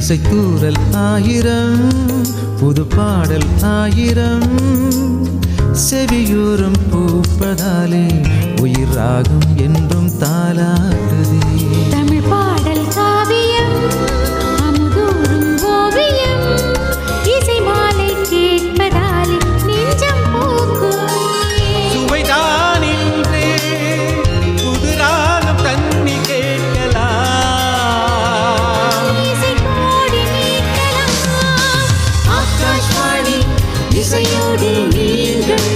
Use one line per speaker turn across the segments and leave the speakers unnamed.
இசைத்தூரல் ஆயிரம், புது பாடல் ஆயிரம், செவியூரும் பூப்பதாலே உயிர் ராகம் என்றும் தாலாட்டுதே.
தமிழ் பாடல் காவியம், அமுதூரும் ஓவியம், இசை மாலை கேட்பதாலே நெஞ்சம் பூக்கும்.
சுவைதான் இன்றே புது ராகம் தண்ணி கேட்கலாம்,
இசை கோடி நீக்கலாம். ஆகாஷ்வாணி இசையோடு நீங்கள்.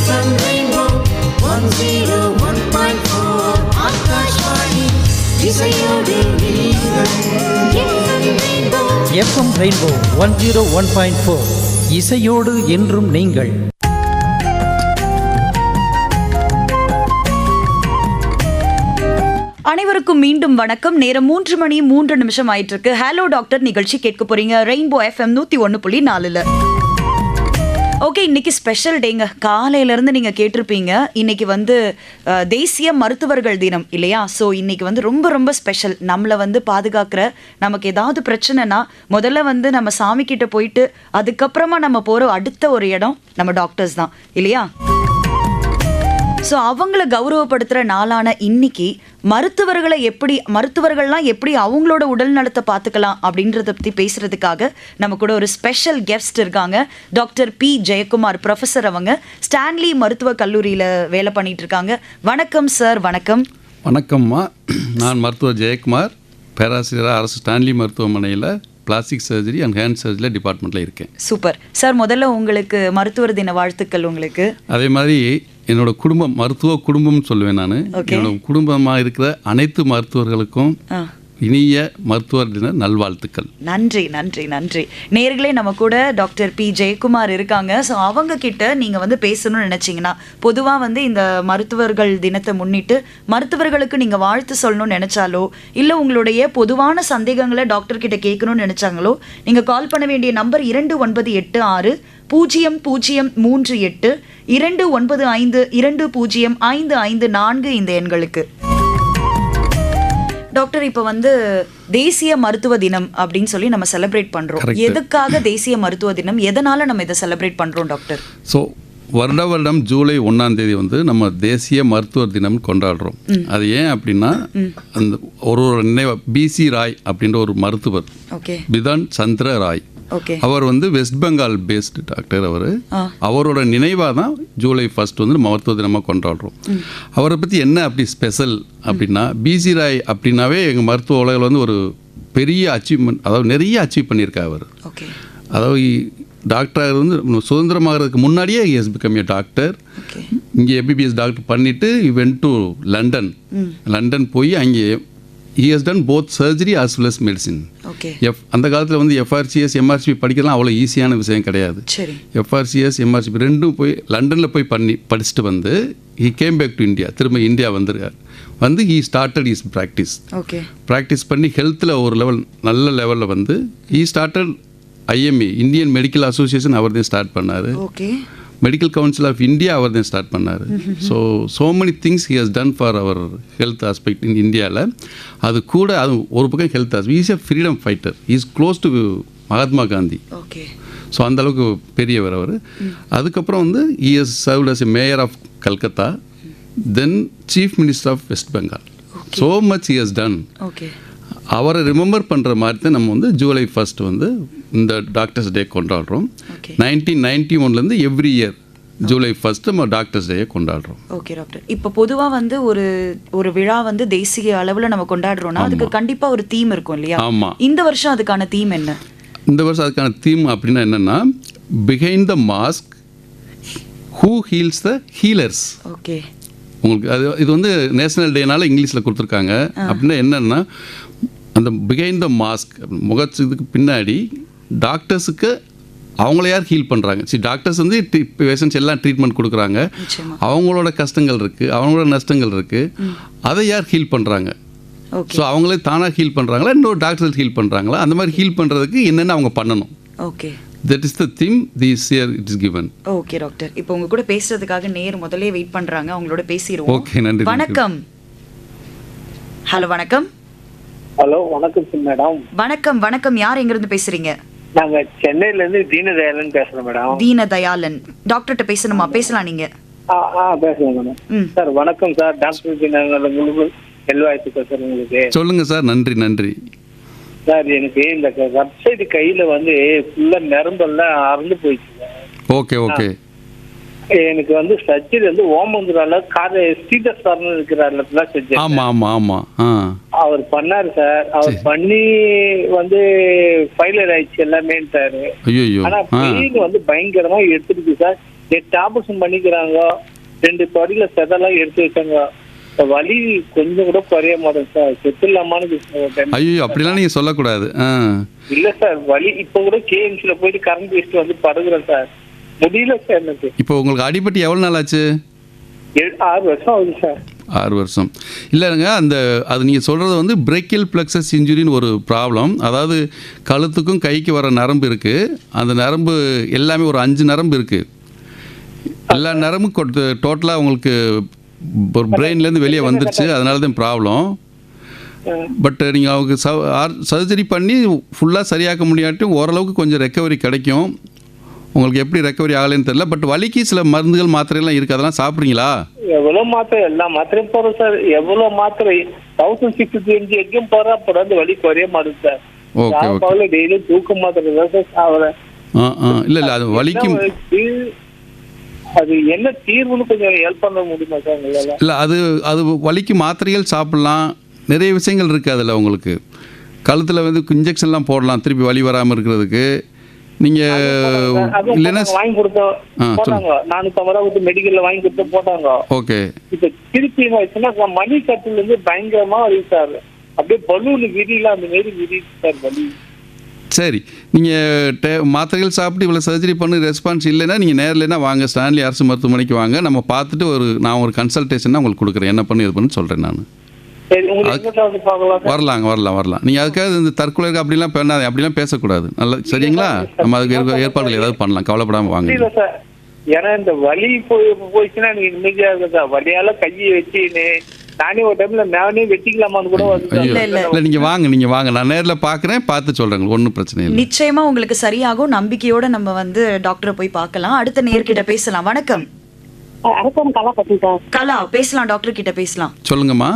FM Rainbow 101.4. ஆகாஷ்வாணி இசையோடு நீங்கள்.
FM Rainbow 101.4 இசையோடு என்றும் நீங்கள்.
அனைவருக்கும் மீண்டும் வணக்கம். நேரம் 3:03 ஆயிட்டு இருக்கு. ஹலோ டாக்டர் நிகழ்ச்சி கேட்க போறீங்க ரெயின்போ FM 101.4. ஓகே, இன்னைக்கு ஸ்பெஷல் டேங்க. காலையிலேருந்து நீங்கள் கேட்டிருப்பீங்க, இன்னைக்கு வந்து தேசிய மருத்துவர்கள் தினம் இல்லையா? ஸோ இன்னைக்கு வந்து ரொம்ப ரொம்ப ஸ்பெஷல். நம்மளை வந்து பாதுகாக்கிற, நமக்கு ஏதாவது பிரச்சனைனா முதல்ல வந்து நம்ம சாமி கிட்ட போயிட்டு அதுக்கப்புறமா நம்ம போகிற அடுத்த ஒரு இடம் நம்ம டாக்டர்ஸ் தான் இல்லையா? ஸோ அவங்கள கௌரவப்படுத்துகிற நாளான இன்னைக்கு மருத்துவர்கள்லாம் எப்படி அவங்களோட உடல் நலத்தை பார்த்துக்கலாம் அப்படின்றத பற்றி பேசுறதுக்காக நம்ம கூட ஒரு ஸ்பெஷல் கெஸ்ட் இருக்காங்க. Doctor B Jayakumar professor. அவங்க ஸ்டான்லி மருத்துவக் கல்லூரியில் வேலை பண்ணிட்டு இருக்காங்க. வணக்கம் சார். வணக்கம்.
வணக்கம்மா. நான் மருத்துவர் ஜெயக்குமார், பேராசிரியராக அரசு ஸ்டான்லி மருத்துவமனையில் plastic surgery and hand surgery டிபார்ட்மெண்ட்டில் இருக்கேன்.
Super sir. முதல்ல உங்களுக்கு மருத்துவர் தின வாழ்த்துக்கள். உங்களுக்கு
அதே மாதிரி என்னோட குடும்பம், மருத்துவ குடும்பம்னு சொல்லுவேன் நான். என்னோட குடும்பமாக இருக்கிற அனைத்து மருத்துவர்களுக்கும் இனிய மருத்துவர் தின நல்வாழ்த்துக்கள்.
நன்றி நன்றி நன்றி. நேர்களே, நம்ம கூட டாக்டர் பி ஜெயக்குமார் இருக்காங்க. ஸோ அவங்க கிட்ட நீங்கள் வந்து பேசணும்னு நினச்சிங்கன்னா, பொதுவாக வந்து இந்த மருத்துவர்கள் தினத்தை முன்னிட்டு மருத்துவர்களுக்கு நீங்கள் வாழ்த்து சொல்லணும்னு நினச்சாலோ, இல்லை உங்களுடைய பொதுவான சந்தேகங்களை டாக்டர் கிட்ட கேட்கணும்னு நினச்சாங்களோ, நீங்கள் கால் பண்ண வேண்டிய நம்பர் 2986 0038 295 2054 இந்த எண்களுக்கு. டாக்டர், இப்போ வந்து தேசிய மருத்துவ தினம் அப்படின்னு சொல்லி நம்ம செலிப்ரேட் பண்றோம். எதுக்காக தேசிய மருத்துவ தினம், எதனால நம்ம இதை செலிப்ரேட் பண்றோம் டாக்டர்?
ஸோ வருடம் ஜூலை 1 வந்து நம்ம தேசிய மருத்துவர் தினம் கொண்டாடுறோம். அது ஏன் அப்படின்னா, அந்த ஒரு நினைவு பிசி ராய் அப்படின்ற ஒரு மருத்துவர், பிதான் சந்திர ராய், அவர் வந்து வெஸ்ட் பெங்கால் பேஸ்டு டாக்டர். அவரோட நினைவாக தான் ஜூலை 1 வந்து மருத்துவ தினமாக கொண்டாடுறோம். அவரை பற்றி என்ன அப்படி ஸ்பெஷல் அப்படின்னா, பிசி ராய் அப்படின்னாவே எங்கள் மருத்துவ உலகில் வந்து ஒரு பெரிய அச்சீவ்மெண்ட், அதாவது நிறைய அச்சீவ் பண்ணியிருக்கார் அவர். அதாவது டாக்டர் வந்து சுதந்திரமாகிறதுக்கு முன்னாடியே எஸ் பிகம் ஏ டாக்டர். இங்கே எம்பிபிஎஸ் டாக்டர் பண்ணிவிட்டு வென்ட் டு லண்டன் போய் அங்கே he has done both surgery as well as medicine. அந்த காலத்தில் வந்து FRCS MRCP படிக்கலாம் அவ்வளோ ஈஸியான விஷயம் கிடையாது. FRCS MRCP ரெண்டும் போய் லண்டனில் போய் படிச்சுட்டு வந்து he came back to India. திரும்ப இந்தியா வந்துருக்கார். வந்து he started his practice. Practice பண்ணி ஹெல்த்தில் ஒரு லெவல், நல்ல லெவலில் வந்து he started IMA, Indian medical association அவர் தான் ஸ்டார்ட் பண்ணார். மெடிக்கல் கவுன்சில் ஆஃப் இந்தியா அவர் தான் ஸ்டார்ட் பண்ணார். So many things he has done for our health aspect in இந்தியாவில். அது கூட அது ஒரு பக்கம் health aspect, is a freedom fighter, is close to Mahatma Gandhi. So அந்தளவுக்கு பெரியவர் அவர். அதுக்கப்புறம் வந்து he has served as a mayor of Calcutta, then chief minister of West Bengal. So much he has ton. அவரை ரிமெம்பர் பண்ணுற மாதிரி தான் நம்ம வந்து ஜூலை 1 வந்து இந்த டாக்டர்ஸ் டே கொண்டாடுறோம். 1991 எவ்ரி இயர் ஜூலை 1 நம்ம டாக்டர்ஸ் டேயை கொண்டாடுறோம்.
ஓகே டாக்டர், இப்போ பொதுவாக வந்து ஒரு விழா வந்து தேசிய அளவில் நம்ம கொண்டாடுறோம்னா அதுக்கு கண்டிப்பாக ஒரு தீம் இருக்கும் இல்லையா?
ஆமாம்.
இந்த வருஷம் அதுக்கான தீம் என்ன?
இந்த வருஷம் அதுக்கான தீம் அப்படின்னா என்னென்னா, behind the mask who heels the healers.
Okay.
உங்களுக்கு இது வந்து நேஷனல் டேனால இங்கிலீஷில் கொடுத்துருக்காங்க. அப்படின்னா என்னென்னா, அந்த பிஹைண்ட் த மாஸ்க், முகத்துக்கு பின்னாடி டாக்டர்ஸுக்கு அவங்கள யார் ஹீல் பண்ணுறாங்க? டாக்டர்ஸ் வந்து பேஷண்ட்ஸ் எல்லாம் ட்ரீட்மெண்ட் கொடுக்குறாங்க, அவங்களோட கஷ்டங்கள் இருக்குது, அவங்களோட நஷ்டங்கள் இருக்குது, அதை யார் ஹீல் பண்ணுறாங்க? ஸோ அவங்களே தானாக ஹீல் பண்ணுறாங்களா, இன்னொரு டாக்டர்ஸ் ஹீல் பண்ணுறாங்களா? அந்த மாதிரி ஹீல் பண்ணுறதுக்கு என்னென்ன அவங்க பண்ணணும்?
Okay,
that is the theme this year it is given.
Okay doctor, இப்போ உங்க கூட பேசுறதுக்காக நேர் முதல்ல வெயிட் பண்றாங்க, அவங்களோட பேசிடுவோம்.
ஓகே, நன்றி.
வணக்கம். ஹலோ, வணக்கம்.
ஹலோ வணக்கம் மேடம்.
வணக்கம் வணக்கம். யார் எங்கிருந்து பேசுறீங்க?
நாங்க சென்னையில இருந்து தீனதயாளன் பேசுறோம் மேடம்.
தீனதயாளன் டாக்டர்கிட்ட பேசணுமா? பேசலாம் நீங்க.
பேசுறேன் மேடம். சார் வணக்கம் சார். டாக்டர் தீனதயாளன் உங்களுக்கு எல்வாய்ப்பு சார். உங்களுக்கு
சொல்லுங்க சார். நன்றி நன்றி
சார். எனக்கு இந்த வெப்சைட் கையில வந்து ஃபுல்லா நரம்பெல்லாம் அறந்து போயிடுச்சு.
Okay okay.
எனக்கு வந்து சர்ஜரி வந்து ஓமந்துரால ஸ்ரீதர் சார்னு இருக்கிறாருல சர்ஜரி.
ஆமா ஆமா ஆமா.
அவர் பண்ணாரு சார். அவர் பண்ணி வந்து ஃபைலர் ஆயிடுச்சு எல்லாமேன்ட்டாரு.
ஐயோ.
ஆனா பெயின் வந்து பயங்கரமா எடுத்துருக்கு சார். 8 ஆபரேஷன் பண்ணிக்கிறாங்க. 2 தொடையில செதெல்லாம் எடுத்து வச்சாங்க. வலி கொஞ்சம் கூட குறைய மாட்டேன் சார். செத்துலாமான்னு.
ஐயோ அப்படிலாம் நீங்க சொல்லக்கூடாது.
இல்ல சார் வலி இப்ப கூட கேஎம்சில போயிட்டு கரண்ட் வச்சுட்டு வந்து படுகிறேன் சார். முடியல சார் எனக்கு.
இப்போ உங்களுக்கு அடிபட்டு எவ்வளவு நாள் ஆச்சு?
6 வருஷம் ஆகுது சார்.
6 வருஷம் இல்லைங்க. அது நீங்கள் சொல்கிறது வந்து பிரேக்கியல் பிளக்ஸஸ் இன்ஜுரின்னு ஒரு ப்ராப்ளம். அதாவது கழுத்துக்கும் கைக்கு வர நரம்பு இருக்குது. அந்த நரம்பு எல்லாமே ஒரு 5 நரம்பு இருக்குது. எல்லா நரம்பும் டோட்டலாக உங்களுக்கு ஒரு பிரெயின்லேருந்து வெளியே வந்துடுச்சு. அதனால தான் ப்ராப்ளம். பட் நீங்கள் அவங்க சர்ஜரி பண்ணி ஃபுல்லாக சரியாக்க முடியாட்டும் ஓரளவுக்கு கொஞ்சம் ரெக்கவரி கிடைக்கும். உங்களுக்கு எப்படி ரெக்கவரி ஆகலைன்னு தெரியல. பட் வலிக்கு சில மருந்துகள் மாத்திரைலாம் இருக்குது. அதெல்லாம் சாப்பிட்றீங்களா?
எவ்வளோ மாத்திரை எல்லா மாத்திரையும் போகிறோம் சார். எவ்வளோ மாத்திரை 1650 வரைக்கும் போகிறா. அப்புறம் வந்து வலி குறைய மாட்டேது சார்.
Okay okay.
டெய்லி தூக்க மாத்திரை தான் சார் சாப்பிட்றேன்.
இல்லை அது வலிக்கு
அது என்ன தீர்வுன்னு கொஞ்சம் ஹெல்ப் பண்ண முடியுமா சார்?
இல்லை அது வலிக்கு மாத்திரைகள் சாப்பிட்லாம். நிறைய விஷயங்கள் இருக்குது அதில். உங்களுக்கு கழுத்தில் வந்து இன்ஜெக்ஷன்லாம் போடலாம் திருப்பி வலி வராமல் இருக்கிறதுக்கு. நீங்கள் இல்லைன்னா
வாங்கி கொடுத்தோம் போட்டாங்க. 450 ரூபா கொடுத்து மெடிக்கல்ல வாங்கி கொடுத்து போட்டாங்க.
ஓகே.
இப்போ திருப்பி வச்சுன்னா மணி கட்டுல இருந்து பயங்கரமா வலி சார். அப்படியே பலூன் விரியலாம் அந்த மாரி விரியுது சார் வலி.
சரி, நீங்கள் மாத்திரைகள் சாப்பிட்டு இவ்வளோ சர்ஜரி பண்ணி ரெஸ்பான்ஸ் இல்லைன்னா நீங்கள் நேரில்னா வாங்க, ஸ்டான்லி அரசு மருத்துவமனைக்கு வாங்க. நம்ம பார்த்துட்டு நான் ஒரு கன்சல்டேஷன் உங்களுக்கு கொடுக்குறேன். என்ன பண்ணி இது பண்ணி சொல்கிறேன் நான். வரலாம். நீங்கள் அதுக்காக இந்த தற்கொலை அப்படிலாம் பண்ணாது, அப்படிலாம் பேசக்கூடாது. நல்லா சரிங்களா? நம்ம அதுக்கு ஏற்பாடுகள் ஏதாவது பண்ணலாம். கவலைப்படாமல் வாங்க.
ஏன்னா இந்த வலி போயிடுச்சுன்னா எனக்கு நிம்மதியா இருக்கு சார். வலியால கையை வச்சு நானே ஒரு டைம்ல நானே வெட்டிக்கலாமான்னு கூட
இல்லை நீங்கள் வாங்க. நான் நேரில் பார்க்குறேன், பார்த்து சொல்கிறேன். ஒன்றும் பிரச்சனை இல்லை.
நிச்சயமா உங்களுக்கு சரியாகும். நம்பிக்கையோட நம்ம வந்து டாக்டரை போய் பார்க்கலாம். அடுத்த நேர்கிட்ட பேசலாம். வணக்கம். கலா பேசலாம். டாக்டர் கிட்ட பேசலாம்.
சொல்லுங்கம்மா.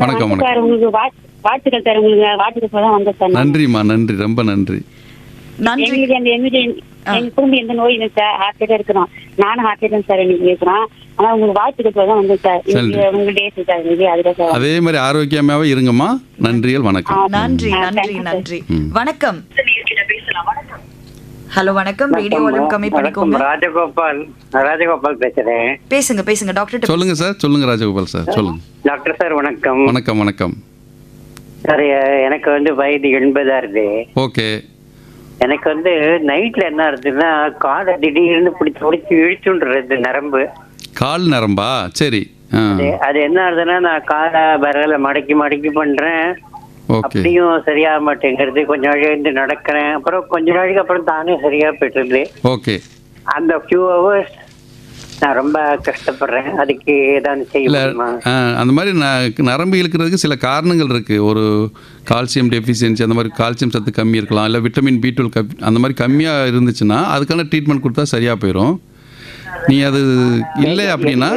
வணக்கம் வணக்கம். நன்றிம்மா. நன்றி, ரொம்ப நன்றி.
குடும்பம் எந்த நோய் இல்லை சார். ஹார்ட்ல இருக்கிறோம். நானும் ஹார்ட்ல தான் சார் இன்னைக்கு பேசுறோம். ஆனா உங்களுக்கு வாழ்த்துக்கள் தான் வந்து சார். அதுதான்
அதே மாதிரி ஆரோக்கியமாவே இருங்கம்மா. நன்றிகள். வணக்கம்.
நன்றி நன்றி நன்றி. வணக்கம். ஹலோ வணக்கம். ரேடியோ வால்யூம் கம்மி பண்ணிக்கோங்க.
ராஜகோபால் பேசுறேன்.
பேசுங்க டாக்டர்.
சொல்லுங்க சார். சொல்லுங்க ராஜகோபால் சார். சொல்லுங்க
டாக்டர் சார். வணக்கம்.
வணக்கம் வணக்கம்
சார். எனக்கு வந்து வயது 80 ஆகுது.
ஓகே.
எனக்கு வந்து நைட்ல என்ன ஆகுதுன்னா காலை திடீர்னு பிடிச்சி இழுச்சுன்றது நரம்பு.
கால் நரம்பா? சரி.
அது என்ன ஆகுதுன்னா நான் காலை விரல மடக்கி பண்றேன். அப்படியும் சரியாக மாட்டேங்கிறது. கொஞ்ச நாள் எழுந்து நடக்கிறேன். அப்புறம் கொஞ்ச நாளைக்கு அப்புறம் தானே சரியா போயிட்டு.
ஓகே.
அந்த ஃபியூ ஹவர்ஸ் நான் ரொம்ப கஷ்டப்படுறேன். அதுக்கு ஏதாவது செய்யல.
அந்த மாதிரி நரம்பு இழுக்கிறதுக்கு சில காரணங்கள் இருக்குது. ஒரு கால்சியம் டெஃபிஷியன்சி, அந்த மாதிரி கால்சியம் சத்து கம்மி இருக்கலாம். இல்லை விட்டமின் B12 அந்த மாதிரி கம்மியாக இருந்துச்சுன்னா அதுக்கான ட்ரீட்மெண்ட் கொடுத்தா சரியாக போயிடும். நீ அது இல்லை அப்படின்னா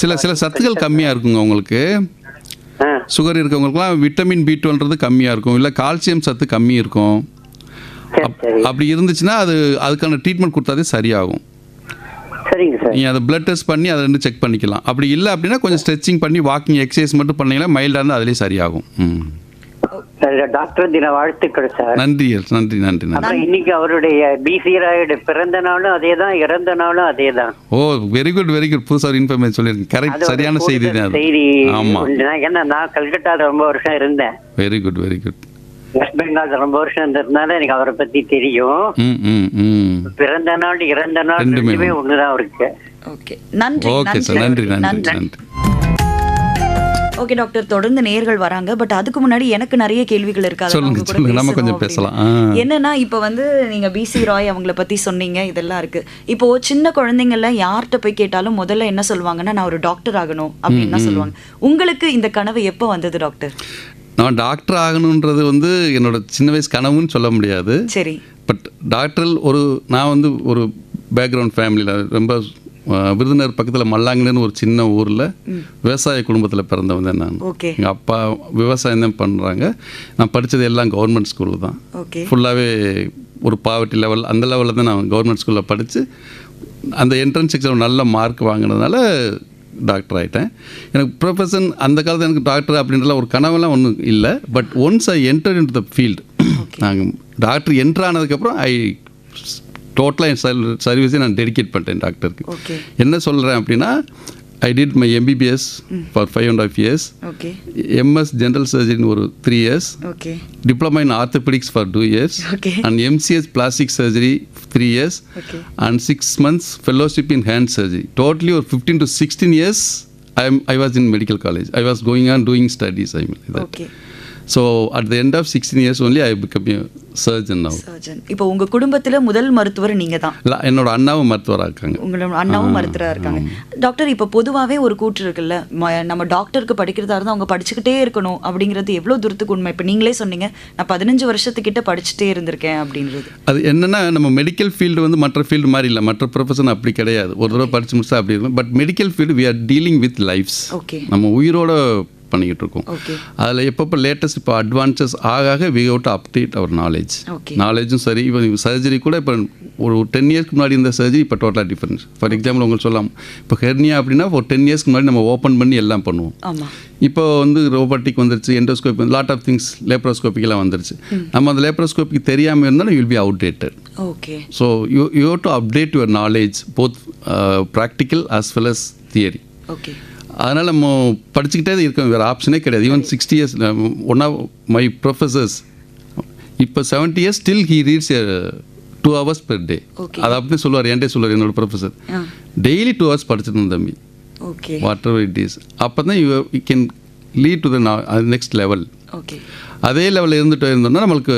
சில சத்துக்கள் கம்மியாக இருக்குங்க. உங்களுக்கு சுகர் இருக்கவங்களுக்குலாம் விட்டமின் B12 கம்மியாக இருக்கும். இல்லை கால்சியம் சத்து கம்மி இருக்கும். அப்படி இருந்துச்சுன்னா அதுக்கான ட்ரீட்மெண்ட் கொடுத்தாதே சரியாகும். நீங்கள் அதை பிளட் டெஸ்ட் பண்ணி அதை வந்து செக் பண்ணிக்கலாம். அப்படி இல்லை அப்படின்னா கொஞ்சம் ஸ்ட்ரெச்சிங் பண்ணி வாக்கிங் எக்ஸசைஸ் மட்டும் பண்ணீங்கன்னா மைல்டாக இருந்தால் அதிலே சரியாகும்.
டாக்டர் தின வாழ்த்துக்கள் சார்.
நன்றி நன்றி நன்றி நன்றி.
இன்னைக்கு அவருடைய பிசி ராயோட பிறந்த நாளும் அதே தான், இறந்த நாளும் அதே தான்.
ஓ வெரி குட் வெரி குட். புதுசாக ஒரு இன்ஃபர்மேஷன் சொல்லியிருக்கேன். கரெக்ட், சரியான செய்தி தான்.
செய்தி.
ஆமாம்.
ஏன்னா நான் கல்கட்டாவில் ரொம்ப வருஷம் இருந்தேன்.
Very good very good.
West Bengal ரொம்ப வருஷம் இருந்ததுனால எனக்கு அவரை பத்தி தெரியும். பிறந்த நாள் இறந்த நாள் ரெண்டுமே ஒண்ணுதான் அவருக்கு.
ஓகே. நன்றி.
Okay sir. நன்றி நன்றி நன்றி.
ஓகே டாக்டர், தொடர்ந்து நேர்கள் வராங்க. பட் அதுக்கு முன்னாடி எனக்கு நிறைய கேள்விகள் இருக்கு.
சொல்லுங்க, நம்ம கொஞ்சம் பேசலாம்.
என்னன்னா இப்போ வந்து நீங்க பிசி ராய் அவங்கள பத்தி சொன்னீங்க, இதெல்லாம் இருக்கு. இப்போ சின்ன குழந்தைங்கள யார்கிட்ட போய் கேட்டாலும் முதல்ல என்ன சொல்லுவாங்கன்னா, நான் ஒரு டாக்டர் ஆகணும் அப்படின்னு தான் சொல்லுவாங்க. உங்களுக்கு இந்த கனவு எப்போ வந்தது டாக்டர்?
நான் டாக்டர் ஆகணுன்றது வந்து என்னோட சின்ன வயசு கனவுன்னு சொல்ல முடியாது.
சரி.
பட் டாக்டர் நான் வந்து ஒரு பேக்ரவுண்ட் ஃபேமிலியில் ரொம்ப விருதுநகர் பக்கத்தில் மல்லாங்கன்னு ஒரு சின்ன ஊரில் விவசாய குடும்பத்தில் பிறந்தவன் தான் நான். எங்கள் அப்பா விவசாயம் தான் பண்ணுறாங்க. நான் படித்தது எல்லாம் கவர்மெண்ட் ஸ்கூலில் தான். ஃபுல்லாகவே ஒரு பாவர்ட்டி லெவல், அந்த லெவலில் தான் நான் கவர்மெண்ட் ஸ்கூலில் படித்து அந்த என்ட்ரன்ஸ் எக்ஸாம் நல்ல மார்க் வாங்கினதுனால டாக்டர் ஆகிட்டேன். எனக்கு ப்ரொஃபஷன் அந்த காலத்தில் எனக்கு டாக்டர் அப்படின்றலாம் ஒரு கனவெல்லாம் ஒன்றும் இல்லை. But once I enter in to the field, நாங்கள் டாக்டர் என்ட்ரு ஆனதுக்கப்புறம் டோட்டலாக என் சர்வீஸை நான் டெடிகேட் பண்ணிட்டேன் டாக்டருக்கு. என்ன சொல்கிறேன் அப்படின்னா, I did my MBBS for 5.5 years. MS General Surgery ஒரு 3 years. Diploma in Orthopedics for 2 years. And MCS Plastic Surgery 3 years. And 6 months fellowship in hand surgery. Totally over 15 to 16 years I was in medical college. I was going on doing studies. So at the end of 16 years only I became a surgeon now.
இப்போ உங்க குடும்பத்துல முதல் மருத்துவர் நீங்க தான்?
என்னோட அண்ணாவும் மருத்துவராக இருக்காங்க.
உங்களோட அண்ணாவும் மருத்துவராக இருக்காங்க. டாக்டர், இப்போ பொதுவாகவே ஒரு கூற்று இருக்குல்ல, நம்ம டாக்டருக்கு படிக்கிறதா இருந்தால் அவங்க படிச்சுக்கிட்டே இருக்கணும் அப்படிங்கிறது எவ்வளோ தூரத்துக்கு உண்மை? இப்போ நீங்களே சொன்னீங்க, நான் 15 வருஷத்துக்கிட்ட படிச்சுட்டே இருந்திருக்கேன் அப்படின்றது.
அது என்னன்னா, நம்ம மெடிக்கல் ஃபீல்டு வந்து மற்ற ஃபீல்டு மாதிரி இல்லை, மற்ற ப்ரொஃபஷன் அப்படி கிடையாது. ஒரு தடவை படிச்சு முடிச்சா அப்படி இருக்கும். But medical field we are dealing with lives. நம்ம உயிரோட பண்ணிக்கிட்டு இருக்கோம். அதில் எப்பப்போ லேட்டஸ்ட் இப்போ அட்வான்சஸ் ஆக we have to update our நாலேஜும் சரி. இப்போ சர்ஜரி கூட இப்போ ஒரு 10 இயர்ஸ்க்கு முன்னாடி இருந்த சர்ஜரி இப்போ டோட்டலாக டிஃப்ரென்ஸ். ஃபார் எக்ஸாம்பிள் உங்களுக்கு சொல்லலாம், இப்போ ஹெர்னியா அப்படின்னா ஒரு 10 இயர்ஸ்க்கு முன்னாடி நம்ம ஓப்பன் பண்ணி எல்லாம் பண்ணுவோம். இப்போ வந்து ரோபோட்டிக் வந்துருச்சு, எண்டோஸ்கோபி, லாட் ஆஃப் திங்ஸ், லேப்ரோஸ்கோபிக்கெல்லாம் வந்துருச்சு. நம்ம அந்த லேப்ரோஸ்கோபிக்கு தெரியாமல் இருந்தாலும் will be outdated. So you have to update your knowledge both practical as well as theory. அதனால் நம்ம படிச்சுக்கிட்டே இருக்கோம், வேறு ஆப்ஷனே கிடையாது. Even 60 years one of my professors இப்போ 70 years still he reads 2 hours per day. அதை அப்படி சொல்லுவார், என்கிட்ட சொல்லுவார் என்னோட ப்ரொஃபஸர், டெய்லி 2 hours படிச்சுட்டு தம்பி, வாட் எவர் இட் இஸ். அப்போ தான் you can lead to the next level. அதே லெவலில் இருந்தோம்னா நம்மளுக்கு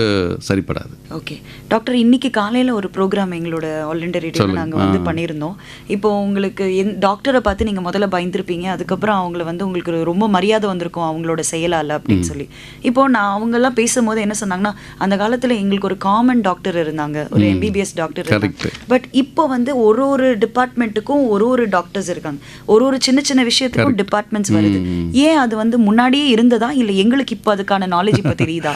சரிப்படாது.
ஓகே டாக்டர், இன்னைக்கு காலையில் ஒரு ப்ரோக்ராம் எங்களோட ஆல் இண்டியா ரேடியோவில் நாங்கள் வந்து பண்ணியிருந்தோம். இப்போ உங்களுக்கு டாக்டரை பார்த்து நீங்கள் முதல்ல பயந்துருப்பீங்க, அதுக்கப்புறம் அவங்கள வந்து உங்களுக்கு ரொம்ப மரியாதை வந்திருக்கும் அவங்களோட செயலால் அப்படின்னு சொல்லி. இப்போது நான் அவங்கெல்லாம் பேசும்போது என்ன சொன்னாங்கன்னா, அந்த காலத்தில் எங்களுக்கு ஒரு காமன் டாக்டர் இருந்தாங்க, ஒரு MBBS டாக்டர் இருந்தாங்க. பட் இப்போ வந்து ஒரு டிபார்ட்மெண்ட்டுக்கும் ஒரு டாக்டர்ஸ் இருக்காங்க, ஒரு சின்ன சின்ன விஷயத்துக்கும் டிபார்ட்மெண்ட்ஸ் வருது. ஏன் அது வந்து முன்னாடியே இருந்ததா, இல்லை எங்களுக்கு இப்போ அதுக்கான நாலேஜ் இப்போ தெரியுதா?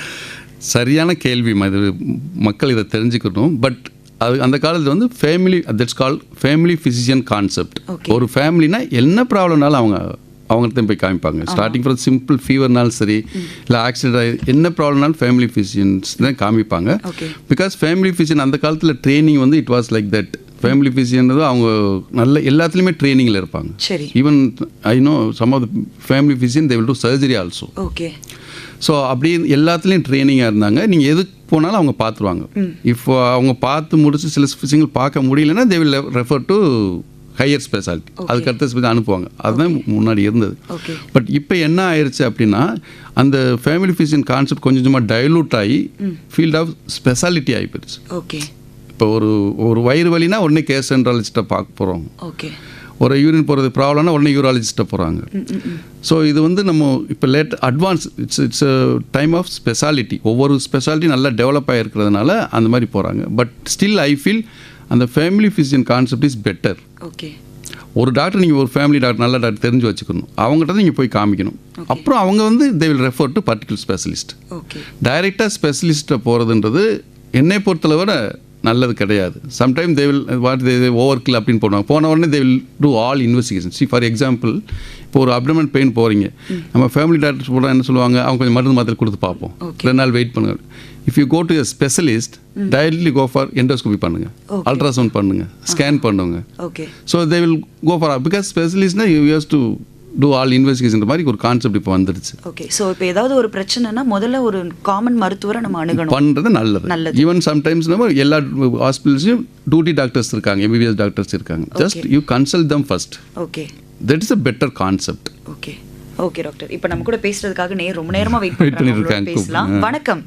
சரியான கேள்வி. மக்கள் இதை தெரிஞ்சுக்கணும். பட் அது அந்த காலத்தில் வந்து family, that's call family physician concept. ஒரு ஃபேமிலினா என்ன ப்ராப்ளம்னாலும் அவங்கள்ட்ட போய் காமிப்பாங்க. ஸ்டார்டிங் ஃப்ரம் சிம்பிள் ஃபீவர்னாலும் சரி, இல்லை ஆக்சிடென்ட், என்ன ப்ராப்ளம்னாலும் ஃபேமிலி ஃபிசிஷியன்ஸ் தான் காமிப்பாங்க. பிகாஸ் ஃபேமிலி ஃபிசிஷியன் அந்த காலத்தில் ட்ரைனிங் வந்து it was like that. Family physician அவங்க நல்ல எல்லாத்துலேயுமே ட்ரைனிங்கில் இருப்பாங்க. Even I know some of the family physician they will do surgery also. So அப்படி எல்லாத்துலேயும் ட்ரைனிங்காக இருந்தாங்க. நீங்கள் எதுக்கு போனாலும் அவங்க பார்த்துருவாங்க. இப்போ அவங்க பார்த்து முடிச்சு சில விஷயங்கள் பார்க்க முடியலன்னா தே will refer to higher speciality, அதுக்கு அடுத்த ஸ்பெஷல் அனுப்புவாங்க. அதுதான் முன்னாடி இருந்தது. பட் இப்போ என்ன ஆயிடுச்சு அப்படின்னா, அந்த ஃபேமிலி ஃபிசிஷியன் கான்செப்ட் கொஞ்சம் கொஞ்சமாக டைலூட் ஆகி ஃபீல்ட் ஆஃப் ஸ்பெஷாலிட்டி ஆகிப்போச்சு. இப்போ ஒரு வயிறு வலினா உடனே கேஸ்ட்ராலஜிஸ்ட்டை பார்க்க போகிறோம். ஒரு யூரின் போகிறது ப்ராப்ளம்னா உடனே யூராலஜிஸ்ட்டை போகிறாங்க. ஸோ இது வந்து நம்ம இப்போ advance it's time of speciality. ஒவ்வொரு ஸ்பெஷாலிட்டி நல்லா டெவலப் ஆகிருக்கிறதுனால அந்த மாதிரி போகிறாங்க. பட் ஸ்டில் ஐ ஃபீல் அந்த family physician concept is better. ஒரு டாக்டர், நீங்கள் ஒரு ஃபேமிலி டாக்டர் நல்ல டாக்டர் தெரிஞ்சு வச்சுக்கணும், அவங்ககிட்ட நீங்கள் போய் காமிக்கணும். அப்புறம் அவங்க வந்து they will refer to particular specialist. டைரெக்டாக ஸ்பெஷலிஸ்ட்டை போகிறதுன்றது என்னை பொறுத்தளவு நல்லது கிடையாது. Sometime they will over kill அப்படின்னு போடுவாங்க. போன உடனே they will do all investigation. See for example, இப்போ ஒரு அப்டமன் பெயின் போகிறீங்க, நம்ம ஃபேமிலி டாக்டர்ஸ் போனால் என்ன சொல்லுவாங்க, அவங்க கொஞ்சம் மருந்து மாத்திரை கொடுத்து பார்ப்போம், 2 நாள் வெயிட் பண்ணுங்க. If you go to a specialist, directly go for endoscopy பண்ணுங்க, அல்ட்ராசவுண்ட் பண்ணுங்க, ஸ்கேன் பண்ணுங்க. So they will go for, because ஸ்பெஷலிஸ்ட்னா you has to do all investigation மாதிரி ஒரு கான்செப்ட் இப்போ வந்துடுச்சு.
ஓகே, ஸோ இப்போ ஏதாவது ஒரு பிரச்சனைனா முதல்ல ஒரு காமன் மருத்துவரை நம்ம அணுகணும்,
பண்ணுறது நல்லது. ஈவன் சம்டைம்ஸ் நம்ம எல்லா ஹாஸ்பிட்டல்ஸையும் டியூட்டி டாக்டர்ஸ் இருக்காங்க, MBBS டாக்டர்ஸ் இருக்காங்க. Just you consult them first.
Okay,
that is a better concept.
Okay, okay doctor, இப்போ நம்ம கூட பேசுறதுக்காக ரொம்ப நேரமா வெயிட்
பண்ணிருக்காங்க.
பண்ணிருக்காங்க. பேசலாம். வணக்கம்.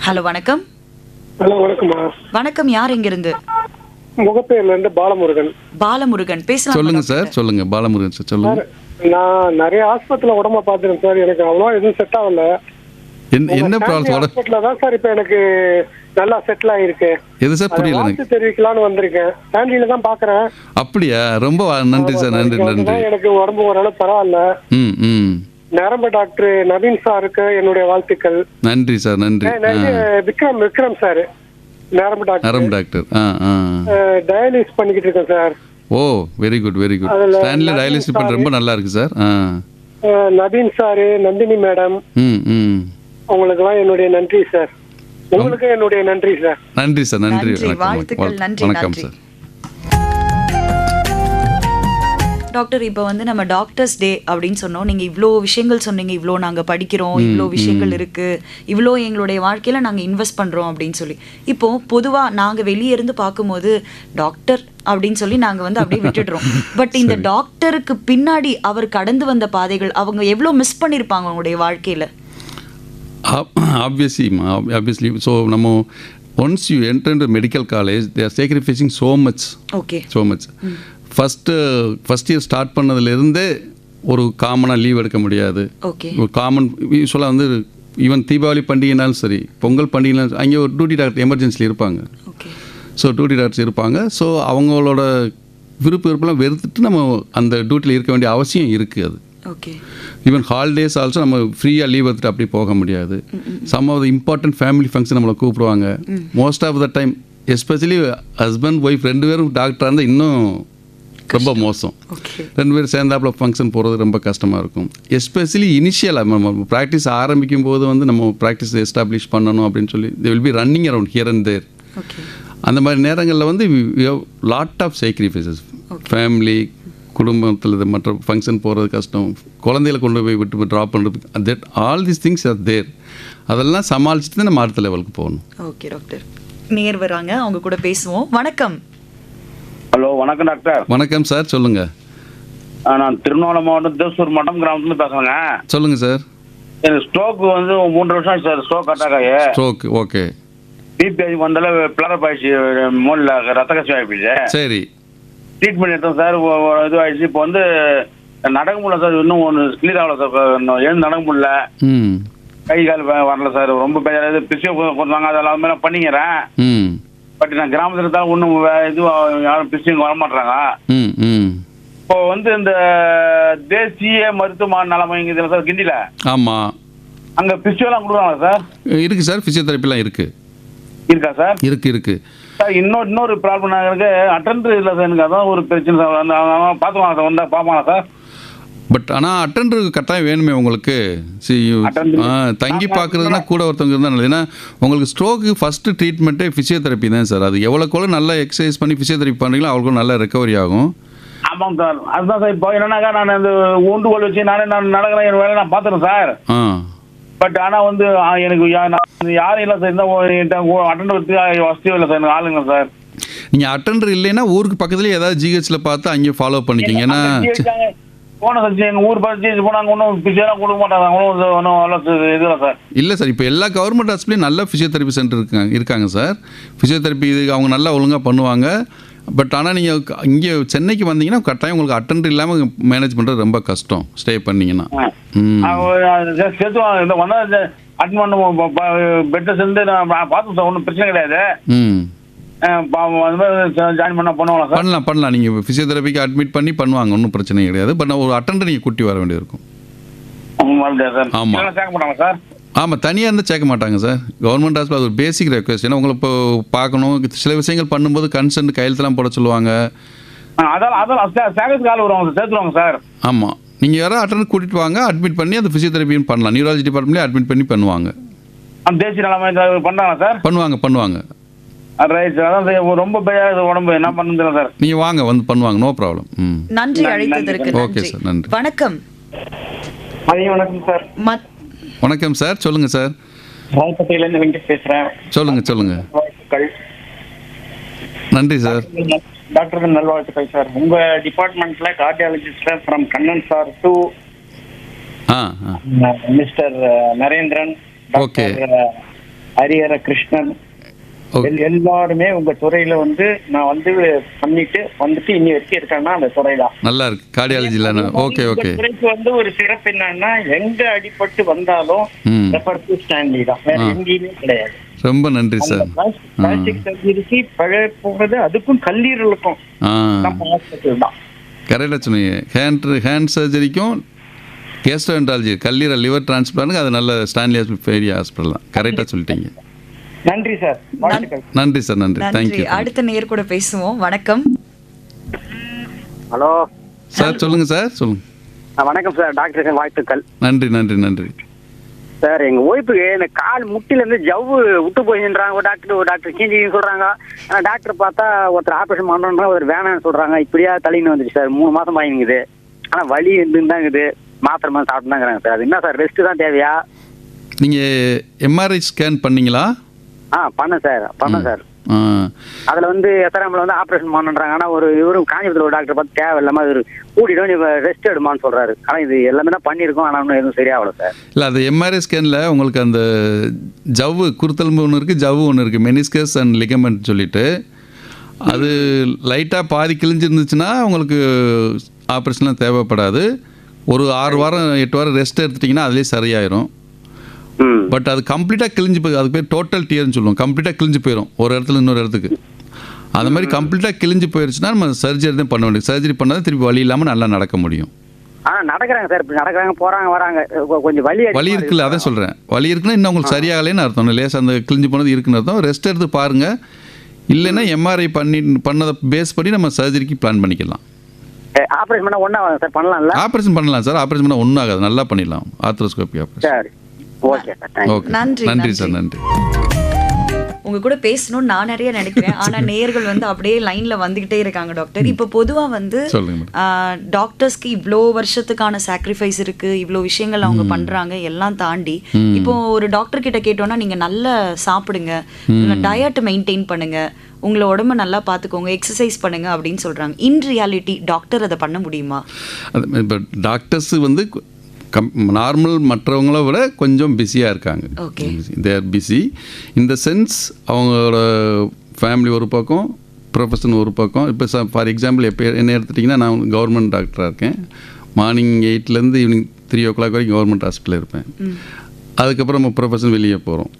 ஹலோ வணக்கம்.
ஹலோ வணக்கம்மா.
வணக்கம், யார் எங்க இருந்து?
முகப்பேர்ல இருந்து பாலமுருகன்.
பாலமுருகன் பேசலாம்.
சொல்லுங்க சார், சொல்லுங்க பாலமுருகன் சார், சொல்லுங்க.
நான் நிறைய ஹாஸ்பிட்டல்ல உடம்ப பாத்துறேன் சார், எனக்கு அவ்வளவா எதுவும் செட் ஆகல.
என்ன ப்ராப்ளம்?
ஹாஸ்பிட்டல்ல தான் சார் இப்ப எனக்கு நல்லா செட்டில் ஆயிருக்கு.
எது சார் புரியல எனக்கு.
தெரிவிக்கலாம்னு வந்திருக்கேன். ஃபேமிலியில தான் பாக்குறேன்.
அப்படியா? ரொம்ப நன்றி சார், நன்றி நன்றி.
எனக்கு உடம்பு ஓரளவு பரவாயில்ல. நரம்பு டாக்டர் நவீன் சாருக்கு என்னுடைய வாழ்த்துக்கள்.
நன்றி சார், நன்றி.
விக்ரம் சார் நரம்பு டாக்டர். டயாலிசிஸ் பண்ணிக்கிட்டு இருக்கேன் sir.
Oh very good very good. Stanley dialysis பண்ண ரொம்ப நல்லா இருக்கு sir.
Naveen sir, Nandini madam, உங்களுக்குலாம் என்னுடைய நன்றி சார். உங்களுக்கு என்னுடைய நன்றி சார்.
நன்றி சார், நன்றி.
வாழ்த்துக்கள். நன்றி.
வணக்கம் சார்.
டாக்டர், இப்போ நம்ம டாக்டர்ஸ் டே அப்படின்னு சொன்னோம். நீங்கள் இவ்வளோ விஷயங்கள் சொன்னீங்க. இவ்வளோ நாங்கள் படிக்கிறோம், இவ்வளோ விஷயங்கள் இருக்குது, இவ்வளோ எங்களுடைய வாழ்க்கையில் நாங்கள் இன்வெஸ்ட் பண்ணுறோம் அப்படின்னு சொல்லி. இப்போது பொதுவாக நாங்கள் வெளியே இருந்து பார்க்கும்போது டாக்டர் அப்படின்னு சொல்லி நாங்கள் அப்படியே விட்டுடுறோம். பட் இந்த டாக்டருக்கு பின்னாடி அவர் கடந்து வந்த பாதைகள், அவங்க எவ்வளோ மிஸ் பண்ணியிருப்பாங்க அவங்களுடைய வாழ்க்கையில்.
Obviously, so நம்ம once you enter into medical college, they are sacrificing so much.
Okay.
So much. First year start பண்ணதுலேருந்தே ஒரு காமனாக லீவ் எடுக்க முடியாது. ஒரு காமன் யூஸ்வலாக ஈவன் தீபாவளி பண்டிகைனாலும் சரி, பொங்கல் பண்டிகைனாலும் அங்கே ஒரு டியூட்டி டாக்டர் எமர்ஜென்சியில் இருப்பாங்க. ஸோ டியூட்டி டாக்டர்ஸ் இருப்பாங்க. ஸோ அவங்களோட விருப்பெல்லாம் வெறுத்துட்டு நம்ம அந்த டியூட்டியில் இருக்க வேண்டிய அவசியம் இருக்குது. அது ஈவன் ஹாலிடேஸ் ஆல்சோ நம்ம ஃப்ரீயாக லீவ் எடுத்துட்டு அப்படி போக முடியாது. Some of the important family function நம்மளை கூப்பிடுவாங்க. Most of the time especially husband wife 2 பேரும் டாக்டராக இருந்தால் இன்னும் ரொம்ப மோசம். 2 பேர் சேர்ந்தாப்புல ஃபங்க்ஷன் போகிறது ரொம்ப கஷ்டமாக இருக்கும். எஸ்பெஷலி இனிஷியலாக நம்ம ப்ராக்டிஸ் ஆரம்பிக்கும் போது நம்ம ப்ராக்டிஸ் எஸ்டாப்ளிஷ் பண்ணணும் அப்படின்னு சொல்லி they will be running around here and there. அந்த மாதிரி நேரங்களில் லாட் ஆஃப் சேக்ரிஃபைசஸ். ஃபேமிலி, குடும்பத்தில் மற்ற ஃபங்க்ஷன் போகிறது கஷ்டம், குழந்தைகளை கொண்டு போய் விட்டு ட்ராப் பண்ணுறது, that all these things are there. அதெல்லாம் சமாளிச்சுட்டு தான் நம்ம அடுத்த லெவலுக்கு போகணும்.
ஓகே டாக்டர், நேர் வராங்க, அவங்க கூட பேசுவோம். வணக்கம்.
ஹலோ வணக்கம் டாக்டர்.
வணக்கம் சார், சொல்லுங்க.
நான் திருவண்ணாமலை மாவட்டம் தேசூர் மட்டம் கிராமத்துலேருந்து பேசுகிறேங்க.
சொல்லுங்க சார்.
எனக்கு ஸ்ட்ரோக் 3 வருஷம் ஆச்சு சார். ஸ்ட்ரோக் அட்டாக் ஆகி
ஸ்ட்ரோக். ஓகே.
பிபி வந்தால பிளரப் ஆயிடுச்சு, மூலில் ரத்த கசிவு ஆகிடுச்சு.
சரி.
ட்ரீட்மெண்ட் எடுத்தோம் சார். இது ஆயிடுச்சு. இப்போ நடக்க முடியல சார். இன்னும் ஒன்று கிளியர் ஆகல சார். எழுந்து நடக்க முடியல. கை கால் வரல சார். ரொம்ப பிசியோ கொடுத்தாங்க, அதெல்லாம் பண்ணிக்கிறேன். பட் நான் கிராமத்தில் இருந்தால் ஒன்றும் யாரும் பிசியோ வர மாட்டாங்க. இப்போ இந்த தேசிய மருத்துவ நலமைங்குதுல சார் கிண்டியில்.
ஆமாம்.
அங்கே பிசியோலாம் கொடுக்குறாங்களா சார்?
இருக்குது சார், ஃபிசியோதெரப்பிலாம் இருக்குது.
இருக்கா சார்? இருக்கு சார். இன்னொரு ப்ராப்ளம் இருக்கு, அட்டெண்டர் இல்லை சார். எனக்கு அதான் ஒரு பிரச்சனை சார். பார்த்துக்கலாம் சார், வந்தால் பார்ப்பாங்களா சார்?
பட் ஆனால் அட்டெண்டருக்கு கட்டாயம் வேணுமே உங்களுக்கு. தங்கி பார்க்குறதுனா கூட ஒருத்தவங்க இருந்தால் நல்லது. ஏன்னா உங்களுக்கு ஸ்ட்ரோக்கு ஃபஸ்ட்டு ட்ரீட்மெண்ட்டே ஃபிசியோதெரப்பி தான் சார். அது எவ்வளோக்குள்ள நல்லா எக்ஸசைஸ் பண்ணி ஃபிசியோதெரப்பி பண்ணுறீங்களோ அவ்வளோ நல்லா ரெக்கவரி ஆகும்.
ஆமாங்க சார். அதுதான் சார். இப்போ என்னன்னாக்கா நான் இந்த ஊண்டுகோல் வச்சு நான் நடக்கிறேன், என் வேலையை நான் பார்த்துறேன் சார். பட் ஆனால் எனக்கு யாரும் இல்லை சார். இந்த அட்டெண்டர் வசதியும் இல்லை சார். எனக்கு ஆளுங்க சார்.
நீங்கள் அட்டெண்டர் இல்லைன்னா ஊருக்கு பக்கத்துலேயே ஏதாவது ஜிஹெச்சில் பார்த்து அங்கேயே ஃபாலோ பண்ணிக்கிங்க. ஏன்னா
போனோம் சார். எங்கள் ஊர் பறிச்சு போனாங்க, ஒன்றும் பிசியெல்லாம் கொடுக்க மாட்டாங்க. ஒன்றும் இதுல சார்
இல்லை சார். இப்போ எல்லா கவர்மெண்ட் ஹாஸ்பிட்டலையும் நல்ல ஃபிசியோதெரப்பி சென்டர் இருக்காங்க சார். ஃபிசியோதெரப்பி அவங்க நல்லா ஒழுங்காக பண்ணுவாங்க. பட் ஆனால் நீங்கள் இங்கே சென்னைக்கு வந்தீங்கன்னா கட்டாயம் உங்களுக்கு அட்டெண்டர் இல்லாமல் மேனேஜ் பண்ணுறது ரொம்ப கஷ்டம். ஸ்டே பண்ணிங்கன்னா
சேர்த்து வந்தால் அட்டன் பண்ண பெட்டை சேர்ந்து நான் பார்த்தோம் சார். ஒன்றும் பிரச்சனை கிடையாது. ஜாயின் பண்ணலாம்.
நீங்கள் ஃபிசியோதெரபிக்கு அட்மிட் பண்ணி பண்ணுவாங்க, ஒன்றும் பிரச்சனை கிடையாது. பட் ஒரு அட்டெண்டர் நீங்கள் கூட்டி வர வேண்டியிருக்கும்.
ஆமாம் சார்.
ஆமாம், தனியாக இருந்தால் சேர்க்க மாட்டாங்க சார். கவர்மெண்ட் ஹாஸ்பிட்டல் அது ஒரு பேசிக் ரெக்வஸ்ட். ஏன்னா உங்களை இப்போ பார்க்கணும், சில விஷயங்கள் பண்ணும்போது கன்சென்ட் கையெழுத்தெல்லாம் போட சொல்லுவாங்க.
சேர்த்துருவாங்க சார்.
ஆமாம், நீங்கள் யாரோ அட்டெண்டர் கூட்டிகிட்டு வாங்க, அட்மிட் பண்ணி அந்த ஃபிசியோதெரப்பின்னு பண்ணலாம். நியூராலஜி டிபார்ட்மெண்ட்லேயே அட்மிட் பண்ணி பண்ணுவாங்க.
தேசிய நலமை பண்ணுறாங்க சார்.
பண்ணுவாங்க.
Right sir. அதான் ரொம்ப உடம்பு என்ன பண்ணுறது சார்.
நீங்கள் வாங்க, வந்து பண்ணுவாங்க. No problem.
நன்றி அழைத்ததற்கு.
ஓகே சார், நன்றி.
வணக்கம்.
வணக்கம் சார்.
வணக்கம் சார், சொல்லுங்க சார்.
வெங்கட் பேசுறேன்.
சொல்லுங்க. நன்றி சார்.
டாக்டருக்கு நல்வாழ்த்துக்கள் சார். உங்க டிபார்ட்மெண்ட்ல கார்டியாலஜிஸ்ட்ல from Kannan sir to mister Narendran, doctor Harihara Krishnan, எல்லாருமே உங்க துறையில வந்து நான் வந்து வந்துட்டு இன்னி வரைக்கும் இருக்கேன்னா அந்த துறை தான்
நல்லா இருக்கு. கார்டியாலஜில ஓகே ஓகே.
துறைக்கு வந்து ஒரு சிறப்பு என்னன்னா எங்க அடிபட்டு வந்தாலும் ரெஃபர் டு ஸ்டான்லி தான், வேற எங்கேயுமே கிடையாது.
ரொம்ப நன்றி சார்.
பிளாஸ்டிக் சர்ஜரிக்கு பழைய போகிறது அதுக்கும் கல்லீரலுக்கும் நம்ம ஹாஸ்பிட்டல் தான்.
கரெக்டாக சொன்னீங்க. ஹேண்ட் சர்ஜரிக்கும் கேஸ்ட்ரோஎன்ட்ராலஜி கல்லீரல் லிவர் டிரான்ஸ்பிளான்ட்க்கு அது நல்ல ஸ்டான்லி பெரிய ஹாஸ்பிட்டல் தான். கரெக்டாக சொல்லிட்டீங்க.
நன்றி சார்.
நன்றி சார். நன்றி. தேங்க்யூ.
அடுத்த நேர் கூட பேசுவோம். வணக்கம்.
ஹலோ
சார், சொல்லுங்க சார். சொல்லுங்க.
வணக்கம் சார். டாக்டர் வாழ்த்துக்கள்.
நன்றி நன்றி நன்றி
சார். எங்க ஒய்ஃபுக்கு இந்த கால் முட்டில இருந்து ஜவ்வு விட்டு போயின்றாங்க. ஒரு டாக்டர் கீஞ்சி சொல்றாங்க. ஆனா டாக்டர் பார்த்தா ஒருத்தர் ஆபரேஷன் பண்றோம்னா ஒரு வேணாம்னு சொல்றாங்க. இப்படியா தலைன்னு வந்துச்சு சார். 3 மாசம் ஆகிங்குது. ஆனா வலி இருந்துதாங்குது. மாத்திரை சாப்பிட்டு தாங்கிறாங்க சார். அது என்ன சார், ரெஸ்ட் தான் தேவையா?
நீங்க எம்ஆர்ஐ ஸ்கேன் பண்ணீங்களா?
பண்ணேன் சார். அதுல வந்து எத்தனாமல வந்து ஆபரேஷன் பண்ணுறாங்க. ஆனா இவரும் காஞ்சிபுரத்தில் ஒரு டாக்டர் பார்த்து தேவையில்லாம அது கூட்டிட்டு நீ ரெஸ்ட் எடுமான்னு சொல்றாரு. ஆனா இது எல்லாமே தான் பண்ணியிருக்கோம். ஆனா இன்னும் எதுவும் சரியாகல சார்.
இல்லை, அது எம்ஆர்ஐ ஸ்கேனில் உங்களுக்கு அந்த ஜவ்வு குருத்தெலும்பு ஒன்று இருக்குது, ஜவ்வு ஒன்று இருக்குது, மெனிஸ்கஸ் அண்ட் லிகமெண்ட் சொல்லிட்டு அது லைட்டாக பாதி கிழிஞ்சிருந்துச்சுன்னா உங்களுக்கு ஆப்ரேஷன்லாம் தேவைப்படாது. ஒரு 6 வாரம் 8 வாரம் ரெஸ்ட் எடுத்துட்டிங்கன்னா அதுலேயே சரியாயிரும். பட் அது கம்ப்ளீட்டாக கிழிஞ்சு போய் அதுக்கு பேர் டோட்டல் டியர்னு சொல்லுவோம். கம்ப்ளீட்டாக கிழிஞ்சு போயிடும் ஒரு இடத்துல இன்னொரு இடத்துக்கு. அந்த மாதிரி கம்ப்ளீட்டாக கிழிஞ்சு போயிடுச்சுன்னா நம்ம சர்ஜரி தான் பண்ண வேண்டியது. சர்ஜரி பண்ணால் திருப்பி வலி இல்லாமல் நல்லா நடக்க முடியும்.
நடக்கிறாங்க சார். நடக்கிறாங்க, போகிறாங்க, வராங்க. கொஞ்சம் வலி
இருக்குல்ல, அதான் சொல்கிறேன். வலி இருக்குன்னா இன்னும் உங்களுக்கு சரியாகலைன்னு அர்த்தம். லேசாக அந்த கிழிஞ்சு போனது இருக்குன்னு அர்த்தம். ரெஸ்ட் எடுத்து பாருங்கள். இல்லைன்னா எம்ஆர்ஐ பண்ணதை பேஸ் பண்ணி நம்ம சர்ஜரிக்கு பிளான் பண்ணிக்கலாம்.
ஆப்ரேஷன் பண்ண ஒன்றா சார் பண்ணலாம்ல?
ஆப்ரேஷன் பண்ணலாம் சார். ஆப்ரேஷன் பண்ண ஒன்றும் ஆகாது, நல்லா பண்ணிடலாம். Arthroscopy operation.
சரி, ஓகே சார்.
ஓகே, நன்றி சார். நன்றி.
உங்க கூட பேசணும்னு நான் நிறைய நினைக்கிறேன். ஆனா நேயர்கள் வந்து அப்படியே லைன்ல வந்துகிட்டே இருக்காங்க டாக்டர். இப்போ பொதுவா வந்து டாக்டர்ஸ்க்கு இவ்வளோ வருஷத்துக்கான சாக்ரிஃபைஸ் இருக்கு, இவ்வளோ விஷயங்கள் அவங்க பண்றாங்க. எல்லாம் தாண்டி இப்போ ஒரு டாக்டர் கிட்ட கேட்டோம்னா நீங்க நல்லா சாப்பிடுங்க, டயட் மெயின்டைன் பண்ணுங்க, உங்களை உடம்ப நல்லா பார்த்துக்கோங்க, எக்ஸசைஸ் பண்ணுங்க அப்படின்னு சொல்றாங்க. இன் ரியாலிட்டி டாக்டர் அதை பண்ண முடியுமா?
இப்போ டாக்டர்ஸ் வந்து நார்மல் மற்றவங்கள விட கொஞ்சம் பிஸியாக இருக்காங்க. தேர் பிஸி இன் த சென்ஸ் அவங்களோட ஃபேமிலி ஒரு பக்கம், ப்ரொஃபஷன் ஒரு பக்கம். இப்போ ஃபார் எக்ஸாம்பிள் என்ன எடுத்துட்டிங்கன்னா நான் கவர்மெண்ட் டாக்டராக இருக்கேன். மார்னிங் 8லேருந்து ஈவினிங் 3 o'clock வரைக்கும் கவர்மெண்ட் ஹாஸ்பிட்டலில் இருப்பேன். அதுக்கப்புறம் நம்ம ப்ரொஃபஷன் வெளியே போகிறோம்.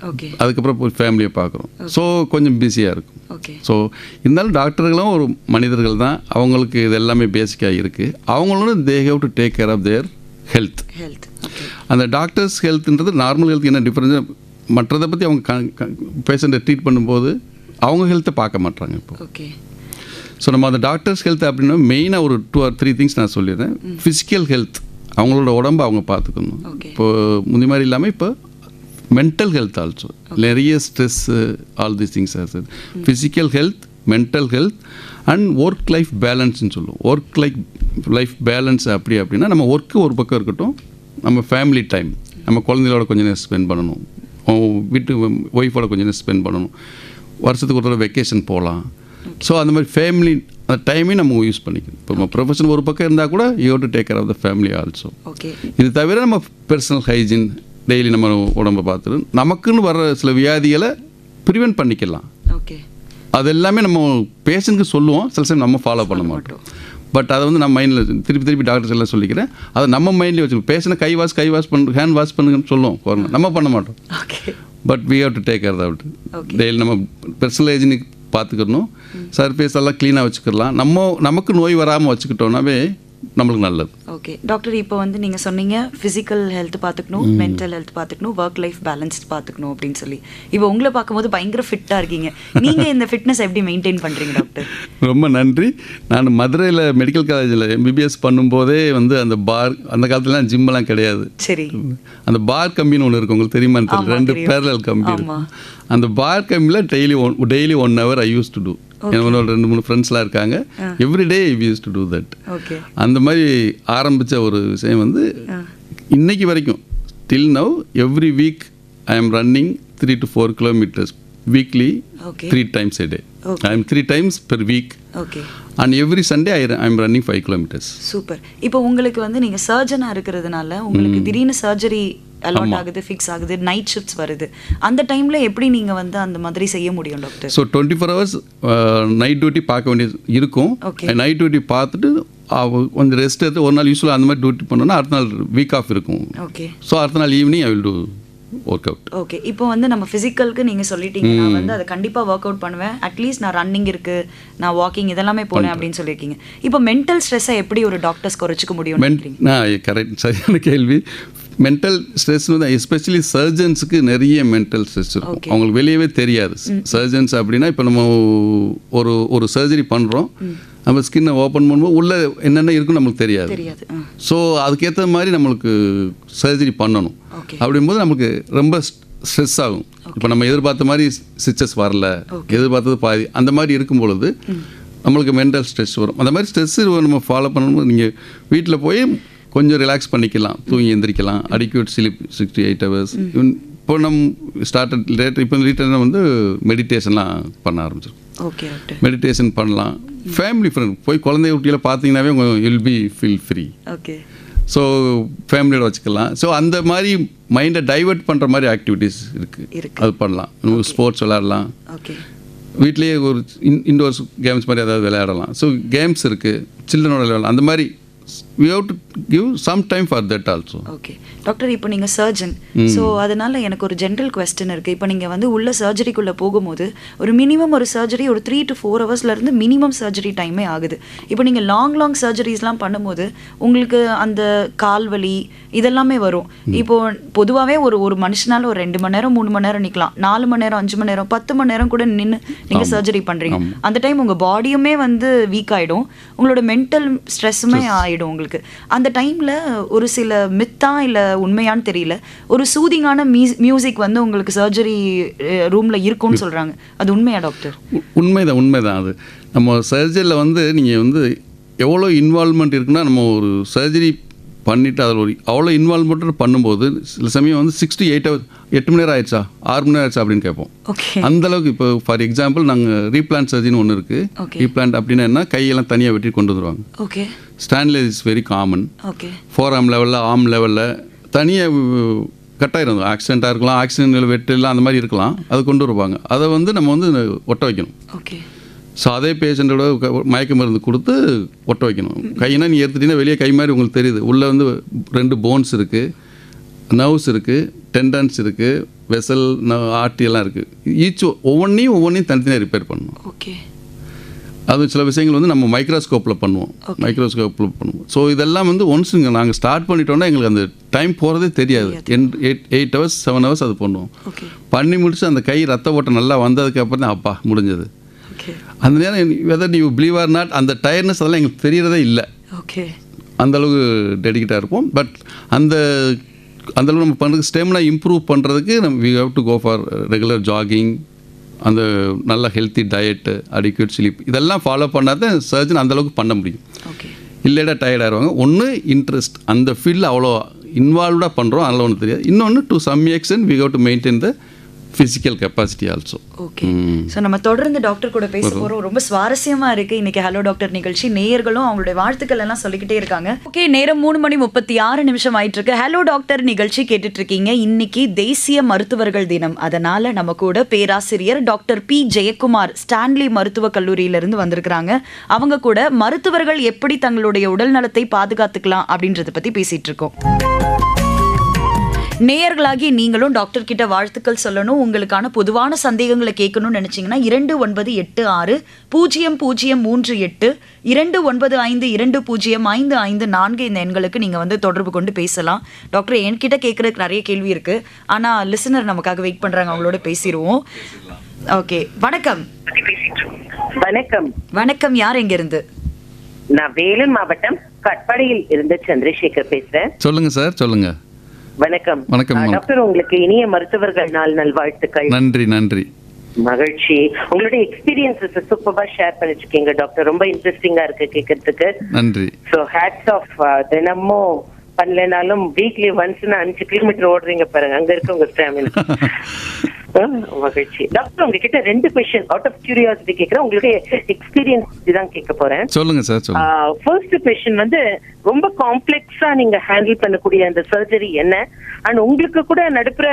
அதுக்கப்புறம் போய் ஃபேமிலியை பார்க்குறோம். ஸோ கொஞ்சம் பிஸியாக இருக்கும். ஸோ இருந்தாலும் டாக்டர்களும் ஒரு மனிதர்கள் தான். அவங்களுக்கு இது எல்லாமே பேசிக்காக இருக்குது. அவங்களும் they have to take care of their health. அந்த டாக்டர்ஸ் ஹெல்த்ன்றது நார்மல் ஹெல்த் என்ன டிஃப்ரென்ஸ், மற்றதை பற்றி அவங்க பேஷண்ட்டை ட்ரீட் பண்ணும்போது அவங்க ஹெல்த்தை பார்க்க மாட்டாங்க. இப்போ ஸோ நம்ம அந்த டாக்டர்ஸ் ஹெல்த் அப்படின்னா மெயினாக ஒரு 2 or 3 திங்ஸ் நான் சொல்லிடுறேன். ஃபிசிக்கல் ஹெல்த், அவங்களோட உடம்பை அவங்க பார்த்துக்கணும். இப்போது முந்தி மாதிரி இல்லாமல் இப்போ மென்டல் ஹெல்த் ஆல்சோ, நிறைய stress, all these things are sir. Physical health, mental health and work life பேலன்ஸ்ன்னு சொல்லுவோம். ஒர்க் லைஃப் பேலன்ஸ் அப்படின்னா நம்ம ஒர்க்கு ஒரு பக்கம் இருக்கட்டும், நம்ம ஃபேமிலி டைம், நம்ம குழந்தைகளோட கொஞ்சம் நேரம் ஸ்பெண்ட் பண்ணணும், வீட்டு ஒய்ஃபோட கொஞ்சம் நேரம் ஸ்பெண்ட் பண்ணணும், வருஷத்துக்கு ஒரு தடவை வெக்கேஷன் போகலாம். ஸோ அந்த மாதிரி ஃபேமிலி அந்த டைமையும் நம்ம யூஸ் பண்ணிக்கணும். இப்போ நம்ம ப்ரொஃபஷன் ஒரு பக்கம் இருந்தால் கூட you have to take care of the family also. இது தவிர நம்ம பர்சனல் ஹைஜீன் டெய்லி நம்ம உடம்பை பார்த்துட்டு நமக்குன்னு வர்ற சில வியாதிகளை ப்ரிவென்ட் பண்ணிக்கலாம். அது எல்லாமே நம்ம பேஷண்ட்க்கு சொல்லுவோம், சில சமயம் நம்ம ஃபாலோ பண்ண மாட்டோம். பட் அதை வந்து நம்ம மைண்டில் திருப்பி டாக்டர்ஸ் எல்லாம் சொல்லிக்கிறேன். அதை நம்ம மைண்ட்லேயே வச்சுக்கணும். பேஷண்ட்டை கை வாஷ் பண்ணு, ஹேண்ட் வாஷ் பண்ணுங்கன்னு சொல்லுவோம், நம்ம பண்ண மாட்டோம். But we have to take care of it. Daily நம்ம பர்சனல் ஹைஜீனிக் பார்த்துக்கணும். சர்ஃபேஸ் எல்லாம் க்ளீனாக வச்சுக்கலாம். நமக்கு நோய் வராமல் வச்சுக்கிட்டோம்னாவே நம்மளுக்கு நல்லது.
ஓகே டாக்டர், இப்போ வந்து நீங்கள் சொன்னீங்க ஃபிசிக்கல் ஹெல்த் பார்த்துக்கணும், மென்டல் ஹெல்த் பார்த்துக்கணும், ஒர்க் லைஃப் பேலன்ஸ் பார்த்துக்கணும் அப்படின்னு சொல்லி. இப்போ உங்களை பார்க்கும்போது பயங்கர ஃபிட்டாக இருக்கீங்க. நீங்கள் இந்த ஃபிட்னஸ் எப்படி மெயின்டைன் பண்ணுறீங்க டாக்டர்?
ரொம்ப நன்றி. நான் மதுரையில் மெடிக்கல் காலேஜில் MBBS பண்ணும்போதே வந்து அந்த பார், அந்த காலத்துலலாம் ஜிம்மெல்லாம் கிடையாது.
சரி,
அந்த பார் கம்பின்னு ஒன்று இருக்கும், உங்களுக்கு தெரியுமான்னு தெரியல. 2 பேரலல் கம்பி இருக்கும். அந்த பார் கம்பியில் daily 1 hour I use to do. என்னோட 2-3 ஃப்ரெண்ட்ஸ்லாம் இருக்காங்க. Everyday we use to do that. அந்த மாதிரி ஆரம்பித்த ஒரு விஷயம் வந்து இன்னைக்கு வரைக்கும் till now every week I am running 3 to 4 kilometers weekly, 3 times a day. I am 3 times per week.
Okay.
And every Sunday I am running 5 kilometers.
Super. இப்போ உங்களுக்கு வந்து நீங்க சர்ஜனா இருக்கிறதுனால உங்களுக்கு திடீர்னு சர்ஜரி அலாட் ஆகுது, ஃபிக்ஸ் ஆகுது, நைட் ஷிஃப்ட்ஸ் வருது. அந்த டைம்ல எப்படி நீங்க வந்து அந்த மாதிரி செய்ய முடியும் doctor?
So 24 hours night duty பார்க்க வேண்டியது இருக்கும். நைட் டியூட்டி பார்த்துட்டு கொஞ்சம் ரெஸ்ட் எடுத்து ஒரு நாள் யூஸ்வலாக அந்த மாதிரி டியூட்டி பண்ணோன்னா அடுத்த நாள் வீக் ஆஃப் இருக்கும்.
ஓகே.
ஸோ அடுத்த நாள் evening I will do work out.
Okay. இப்போ வந்து நம்ம ஃபிசிக்கலுக்கு நீங்கள் சொல்லிட்டீங்க, நான் வந்து அதை கண்டிப்பாக ஒர்க் அவுட் பண்ணுவேன், அட்லீஸ்ட் நான் ரன்னிங் இருக்கு, நான் வாக்கிங் இதெல்லாமே போனேன் அப்படின்னு சொல்லியிருக்கீங்க. இப்போ மென்டல் ஸ்ட்ரெஸ்ஸை எப்படி ஒரு டாக்டர்ஸ் குறைச்சிக்க முடியும்?
கரெக்ட், சரியான கேள்வி. மென்டல் ஸ்ட்ரெஸ் வந்து எஸ்பெஷலி சர்ஜன்ஸுக்கு நிறைய மென்டல் ஸ்ட்ரெஸ் இருக்கும். அவங்களுக்கு வெளியவே தெரியாது. சர்ஜன்ஸ் அப்படின்னா இப்போ நம்ம ஒரு சர்ஜரி பண்ணுறோம், நம்ம ஸ்கின்னை ஓப்பன் பண்ணும்போது உள்ளே என்னென்ன இருக்குன்னு நம்மளுக்கு தெரியாது. ஸோ அதுக்கேற்ற மாதிரி நம்மளுக்கு சர்ஜரி பண்ணணும். அப்படிங்கும்போது நமக்கு ரொம்ப ஸ்ட்ரெஸ் ஆகும். இப்போ நம்ம எதிர்பார்த்த மாதிரி ஸ்டிச்சஸ் வரல, எதிர்பார்த்தது பாதி, அந்த மாதிரி இருக்கும் பொழுது நம்மளுக்கு மென்டல் ஸ்ட்ரெஸ் வரும். அந்த மாதிரி ஸ்ட்ரெஸ் நம்ம ஃபாலோ பண்ணணும்போது நீங்கள் வீட்டில் போய் கொஞ்சம் ரிலாக்ஸ் பண்ணிக்கலாம், தூங்கி எந்திரிக்கலாம், அடிக்யூட் ஸ்லீப் 68 hours. இப்போ நம்ம ஸ்டார்டட் லேட் இப்போ ரீட்டர்னாக வந்து மெடிடேஷன்லாம் பண்ண ஆரம்பிச்சிருக்கோம்.
ஓகே.
மெடிடேஷன் பண்ணலாம். ஃபேமிலி ஃப்ரெண்ட் போய் குழந்தை குட்டியில் பார்த்தீங்கன்னாவே உங்கள் will be feel free.
Okay.
So ஃபேமிலியோட வச்சுக்கலாம். ஸோ அந்த மாதிரி மைண்டை டைவெர்ட் பண்ணுற மாதிரி ஆக்டிவிட்டீஸ் இருக்குது, அது பண்ணலாம். ஸ்போர்ட்ஸ் விளையாடலாம், வீட்லேயே ஒரு இன்டோர்ஸ் கேம்ஸ் மாதிரி ஏதாவது விளையாடலாம். ஸோ கேம்ஸ் இருக்குது, சில்ட்ரனோட விளையாடலாம். அந்த மாதிரி we have to give some time for that also.
Okay doctor, இப்போ நீங்கள் சர்ஜன், ஸோ அதனால் எனக்கு ஒரு ஜென்ரல் கொஸ்டின் இருக்குது. இப்போ நீங்கள் வந்து உள்ள சர்ஜரிக்குள்ளே போகும்போது ஒரு மினிமம் ஒரு சர்ஜரி ஒரு 3 to 4 ஹவர்ஸ்லேருந்து மினிமம் சர்ஜரி டைமே ஆகுது. இப்போ நீங்கள் லாங் சர்ஜரிஸ்லாம் பண்ணும்போது உங்களுக்கு அந்த கால் வலி இதெல்லாமே வரும். இப்போது பொதுவாகவே ஒரு மனுஷனால ஒரு 2 மணி நேரம் 3 மணி நேரம் நிற்கலாம், 4 மணி நேரம் 5 மணி நேரம் 10 மணி நேரம் கூட நின்று நீங்கள் சர்ஜரி பண்ணுறீங்க. அந்த டைம் உங்கள் பாடியுமே வந்து வீக் ஆகிடும், உங்களோட மென்டல் ஸ்ட்ரெஸ்ஸுமே ஆகிடும் உங்களுக்கு. அந்த டைமில் ஒரு சில மித்தா இல்லை உண்மையான்னு தெரியல, ஒரு சூதிங்கான மியூசிக் வந்து உங்களுக்கு சர்ஜரி ரூமில் இருக்கும்னு சொல்கிறாங்க. அது உண்மையா டாக்டர்?
உண்மைதான். அது நம்ம சர்ஜரியில் வந்து நீங்கள் வந்து எவ்வளோ இன்வால்வ்மெண்ட் இருக்குன்னா, நம்ம ஒரு சர்ஜரி பண்ணிவிட்டு அதில் ஒரு அவ்வளோ இன்வால்வ்மெண்ட் பண்ணும்போது சில சமயம் வந்து 6 to 8 hours 8 மணி நேரம் ஆயிடுச்சா 6 மணி நேரம் ஆயிடுச்சா அப்படின்னு கேட்போம். அந்தளவுக்கு இப்போ ஃபார் எக்ஸாம்பிள் நாங்கள் ரீப்ளான்ட் சர்ஜரின்னு ஒன்று இருக்குது. ரீப்ளான்ட் அப்படின்னா என்ன, கையெல்லாம் தனியாக வெட்டி கொண்டு வந்துடுவாங்க.
Okay.
Stainless is very common.
Okay.
Fore லெவலில் ஆர்ம் லெவலில் தனியாக கட்டாயிரும். ஆக்சிடெண்ட்டாக இருக்கலாம், ஆக்சிடென்ட் வெட்டெல்லாம் அந்த மாதிரி இருக்கலாம், அதை கொண்டு வருவாங்க. அதை வந்து நம்ம வந்து ஒட்ட வைக்கணும்.
ஓகே.
ஸோ அதே பேஷண்ட்டோட மயக்க மருந்து கொடுத்து ஒட்ட வைக்கணும். கையினா நீ எடுத்துட்டீங்கன்னா வெளியே கை மாதிரி உங்களுக்கு தெரியுது, உள்ளே வந்து 2 போன்ஸ் இருக்குது, நர்வ்ஸ் இருக்குது, டெண்டன்ஸ் இருக்குது, வெசல் ஆர்டியெல்லாம் இருக்குது. ஒவ்வொன்றையும் தனித்தனியாக ரிப்பேர் பண்ணணும்.
ஓகே.
அது சில விஷயங்கள் வந்து நம்ம மைக்ரோஸ்கோப்பில் பண்ணுவோம். ஸோ இதெல்லாம் வந்து ஒன்ஸ் நாங்கள் ஸ்டார்ட் பண்ணிட்டோம்னா எங்களுக்கு அந்த டைம் போகிறதே தெரியாது. 8 hours 7 hours அது பண்ணுவோம். பண்ணி முடிச்சு அந்த கை ரத்த ஓட்டம் நல்லா வந்ததுக்கப்புறம் தான் அப்பா முடிஞ்சது. அந்த நேரம் whether you believe or not, அந்த டயர்னஸ் அதெல்லாம் எங்களுக்கு தெரியறதே இல்லை.
ஓகே.
அந்தளவுக்கு டெடிக்கேட்டாக இருப்போம். பட் அந்தளவு நம்ம பண்ணுறதுக்கு ஸ்டெமினா இம்ப்ரூவ் பண்ணுறதுக்கு நம்ம we have to go for regular jogging, அந்த நல்ல ஹெல்த்தி டயட்டு, அடிக்யூட் ஸ்லீப், இதெல்லாம் ஃபாலோ பண்ணால் தான் சர்ஜன் அந்தளவுக்கு பண்ண முடியும். இல்லைடா டயர்ட் ஆகிடுவாங்க. ஒன்று இன்ட்ரெஸ்ட், அந்த ஃபீல்டில் அவ்வளோ இன்வால்வ்டாக பண்ணுறோம், அதெல்லாம் ஒன்றும் தெரியாது. இன்னொன்று to some extent we have to maintain the physical capacity also.
Okay. So நம்ம தொடர்ந்து டாக்டர் கூட பேச போகிறோம். ரொம்ப சுவாரஸ்யமாக இருக்குது இன்றைக்கி ஹலோ டாக்டர் நிகழ்ச்சி. நேயர்களும் அவங்களுடைய வாழ்த்துக்கள் எல்லாம் சொல்லிக்கிட்டே இருக்காங்க. ஓகே, நேரம் 3:36 ஆயிட்டு இருக்கு. ஹலோ டாக்டர் நிகழ்ச்சி கேட்டுட்டு இருக்கீங்க. இன்னைக்கு தேசிய மருத்துவர்கள் தினம். அதனால நம்ம கூட பேராசிரியர் டாக்டர் பி ஜெயக்குமார் ஸ்டான்லி மருத்துவக் கல்லூரியிலிருந்து வந்திருக்கிறாங்க. அவங்க கூட மருத்துவர்கள் எப்படி தங்களுடைய உடல் நலத்தை பாதுகாத்துக்கலாம் அப்படின்றத பற்றி பேசிட்டு இருக்கோம். நேயர்களாகி நீங்களும் டாக்டர் கிட்ட வாழ்த்துக்கள் சொல்லணும், உங்களுக்கான பொதுவான சந்தேகங்களை கேட்கணும்னு நினைச்சீங்கன்னா 2986-0038 2952055554 இந்த எண்களுக்கு நீங்க வந்து தொடர்பு கொண்டு பேசலாம். டாக்டர் என்கிட்ட கேட்கறதுக்கு நிறைய கேள்வி இருக்கு, ஆனா லிசனர் நமக்காக வெயிட் பண்றாங்க, அவங்களோட பேசிடுவோம். ஓகே, வணக்கம்.
வணக்கம்.
வணக்கம், யார் எங்க இருந்து?
நான் வேலூர் மாவட்டம் கட்பாடியில் இருந்து சந்திரசேகர் பேசுறேன்.
சொல்லுங்க சார், சொல்லுங்க.
வணக்கம்.
வணக்கம்
டாக்டர், உங்களுக்கு இனிய மருத்துவர்கள் நாள் நல்வாழ்த்துக்கள்.
நன்றி.
மகிழ்ச்சி. உங்களுடைய எக்ஸ்பீரியன்ஸஸ் சூப்பரா ஷேர் பண்ணிருக்கீங்க டாக்டர், ரொம்ப இன்ட்ரெஸ்டிங்கா இருக்கு கேட்கறதுக்கு.
நன்றி.
So hats off. தினமும் பண்ணலனாலும் வீக்லி ஒன்ஸ் 5 கிலோமீட்டர் ஓடுறீங்க பாருங்க, அங்க இருக்கு உங்க ஸ்டாமினா. மகிழ்ச்சி. டாக்டர் உங்ககிட்ட 2 கொஸ்டின் அவுட் ஆஃப் கியூரியாசிட்டி கேட்கிறேன். உங்களுடைய எக்ஸ்பீரியன்ஸ் தான் கேட்க போறேன்.
சொல்லுங்க சார், சொல்லுங்க.
ஃபர்ஸ்ட் கொஸ்டின் வந்து ரொம்ப காம்ப்ளெக்ஸா நீங்க ஹேண்டில் பண்ணக்கூடிய அந்த சர்ஜரி என்ன, அண்ட் உங்களுக்கு கூட நடுப்புற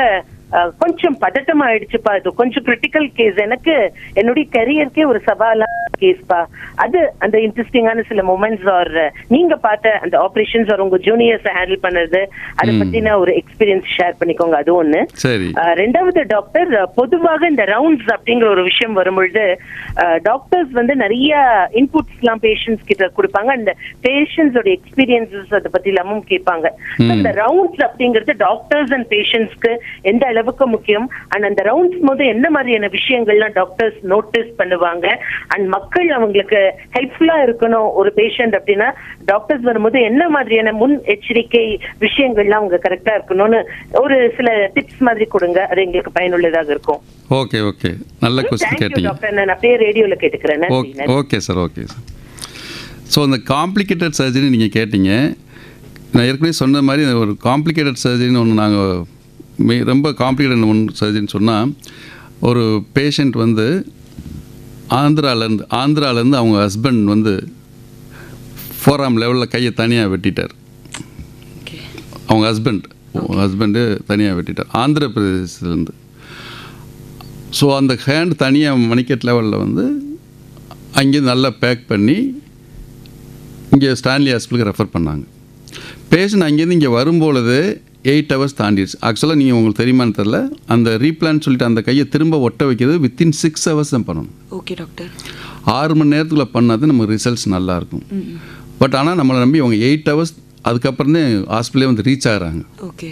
கொஞ்சம் பதட்டம் ஆயிடுச்சுப்பா, இது கொஞ்சம் கிரிட்டிக்கல் கேஸ், எனக்கு என்னுடைய கரியருக்கே ஒரு சவாலான கேஸ்பா, அது அந்த இன்ட்ரெஸ்டிங்கான சில மூமெண்ட்ஸ் ஆர் நீங்க பார்த்த அந்த ஆபரேஷன்ஸ் ஆர் உங்க ஜூனியர்ஸ் ஹேண்டில் பண்ணது, அதை பத்தின ஒரு எக்ஸ்பீரியன்ஸ் ஷேர் பண்ணிக்கோங்க. அது ஒண்ணு. ரெண்டாவது டாக்டர், பொதுவாக இந்த ரவுண்ட்ஸ் அப்படிங்கிற ஒரு விஷயம் வரும்பொழுது டாக்டர்ஸ் வந்து நிறைய இன்புட்ஸ் எல்லாம் பேஷண்ட்ஸ் கிட்ட கொடுப்பாங்க, அந்த பேஷண்ட்ஸோட எக்ஸ்பீரியன்சஸ் அதை பத்தி எல்லாமும் கேட்பாங்க. இந்த ரவுண்ட்ஸ் அப்படிங்கிறது டாக்டர்ஸ் அண்ட் பேஷண்ட்ஸ்க்கு எந்த அளவுக்கு முக்கியம், அண்ட் அந்த ரவுண்ட்ஸ் போது என்ன மாதிரியான விஷயங்கள்லாம் டாக்டர்ஸ் நோட்டீஸ் பண்ணுவாங்க, அண்ட் மக்கள் அவங்களுக்கு ஹெல்ப்ஃபுல்லா இருக்கணும் ஒரு பேஷண்ட் அப்படின்னா டாக்டர்ஸ் வரும்போது என்ன மாதிரியான முன் எச்சரிக்கை விஷயங்கள்லாம் அவங்க கரெக்டா இருக்கணும்னு ஒரு சில டிப்ஸ் மாதிரி கொடுங்க, அது எங்களுக்கு பயனுள்ளதாக இருக்கும்.
ஓகே ஓகே, நல்ல क्वेश्चन கேட்டீங்க
டாக்டர். நான் அப்படியே ரேடியோல கேட்டுக்கிறேன்.
Okay sir, okay sir. So இந்த காம்ப்ளிகேட்டட் சர்ஜரி நீங்கள் கேட்டீங்க. நான் ஏற்கனவே சொன்ன மாதிரி ஒரு காம்ப்ளிகேட்டட் சர்ஜரின்னு ஒன்று நாங்கள் ரொம்ப காம்ப்ளிகேட்டட் ஒன்று சர்ஜரின்னு சொன்னால், ஒரு பேஷண்ட் வந்து ஆந்திராலேருந்து அவங்க ஹஸ்பண்ட் வந்து 4ஆம் லெவலில் கையை தனியாக வெட்டிட்டார். அவங்க ஹஸ்பண்டு தனியாக வெட்டிட்டார் ஆந்திர பிரதேசத்துலேருந்து. ஸோ அந்த ஹேண்ட் தனியாக மணிக்கட் லெவலில் வந்து அங்கேருந்து நல்லா பேக் பண்ணி இங்கே ஸ்டான்லி ஹாஸ்பிட்டலுக்கு ரெஃபர் பண்ணாங்க. பேஷண்ட் அங்கேருந்து இங்கே வரும்பொழுது 8 hours தாண்டிடுச்சு. ஆக்சுவலாக நீங்கள் உங்களுக்கு தெரியுமான்னு தெரில, அந்த ரீப்ளான் சொல்லிட்டு அந்த கையை திரும்ப ஒட்ட வைக்கிறது வித்தின் 6 hours தான் பண்ணணும்.
Okay doctor.
6 மணி நேரத்துக்குள்ளே பண்ணாது நமக்கு ரிசல்ட்ஸ் நல்லாயிருக்கும். பட் ஆனால் நம்மளை நம்பி அவங்க 8 hours அதுக்கப்புறம் தான் ஹாஸ்பிட்டலே வந்து ரீச் ஆகிறாங்க.
ஓகே.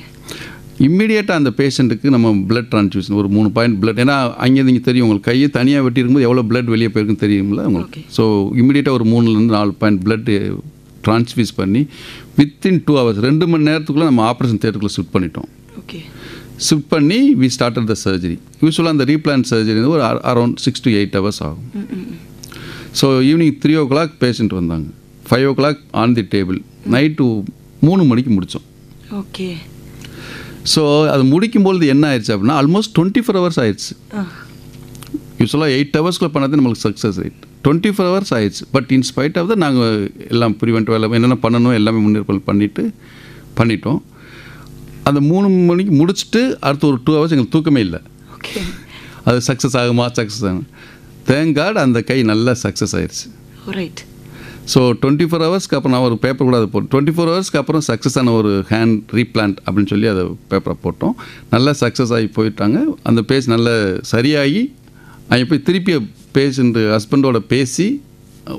இம்மிடியேட்டாக அந்த பேஷண்ட்டுக்கு நம்ம பிளட் ட்ரான்ஸ்ஃபியூஷன் ஒரு 3 பாயிண்ட் பிளட், ஏன்னா அங்கேருந்து நீங்கள் தெரியும் உங்களுக்கு கையை தனியாக வெட்டி இருக்கும்போது எவ்வளோ பிளட் வெளியே போயிருக்குன்னு தெரியுமில்ல உங்களுக்கு. ஸோ இம்மிடியேட்டாக ஒரு 3லேருந்து 4 பாயிண்ட் பிளட் ட்ரான்ஸ்ஃபியூஸ் பண்ணி வித்தின் 2 hours 2 மணி நேரத்துக்குள்ளே நம்ம ஆப்ரேஷன் தியேட்டருக்குள்ளே ஷிஃப்ட் பண்ணிட்டோம்.
ஓகே.
ஷிஃப்ட் பண்ணி வி ஸ்டார்டட் த சர்ஜரி. யூஸ்வலாக அந்த ரீப்ளான் சர்ஜரி ஒரு அரௌண்ட் 6 to 8 hours ஆகும். ஸோ ஈவினிங் 3 o'clock பேஷண்ட் வந்தாங்க, 5 o'clock on the table, night 3 மணிக்கு முடித்தோம்.
ஓகே.
ஸோ அது முடிக்கும்பொழுது என்ன ஆயிடுச்சு அப்படின்னா ஆல்மோஸ்ட் 24 hours ஆயிடுச்சு. யூஸ்வலாக 8 hours பண்ணது நம்மளுக்கு சக்ஸஸ் ரேட் 24 hours ஆயிடுச்சு. பட் இன்ஸ்பைட் ஆஃப் தான் நாங்கள் எல்லாம் ப்ரிவென்டிவ் எல்லாம் என்னென்ன பண்ணணும் எல்லாமே முன்னேற்பாடு பண்ணிட்டோம். அந்த 3 மணிக்கு முடிச்சுட்டு அடுத்து ஒரு 2 hours எங்களுக்கு தூக்கமே இல்லை. அது சக்ஸஸ் ஆகும். தேங்க் காட் அந்த கை நல்லா சக்ஸஸ் ஆயிடுச்சு.
ரைட்.
ஸோ 24 hours அப்புறம் நான் ஒரு பேப்பர் கூட அதை போட்டோம். 24 hours அப்புறம் சக்ஸஸ் ஆன ஒரு ஹேண்ட் ரீப்ளான்ட் அப்படின்னு சொல்லி அதை பேப்பரை போட்டோம். நல்லா சக்ஸஸ் ஆகி போயிட்டாங்க. அந்த பேஷண்ட் நல்லா சரியாகி அங்கே போய் திருப்பி பேஷண்ட் ஹஸ்பண்டோட பேசி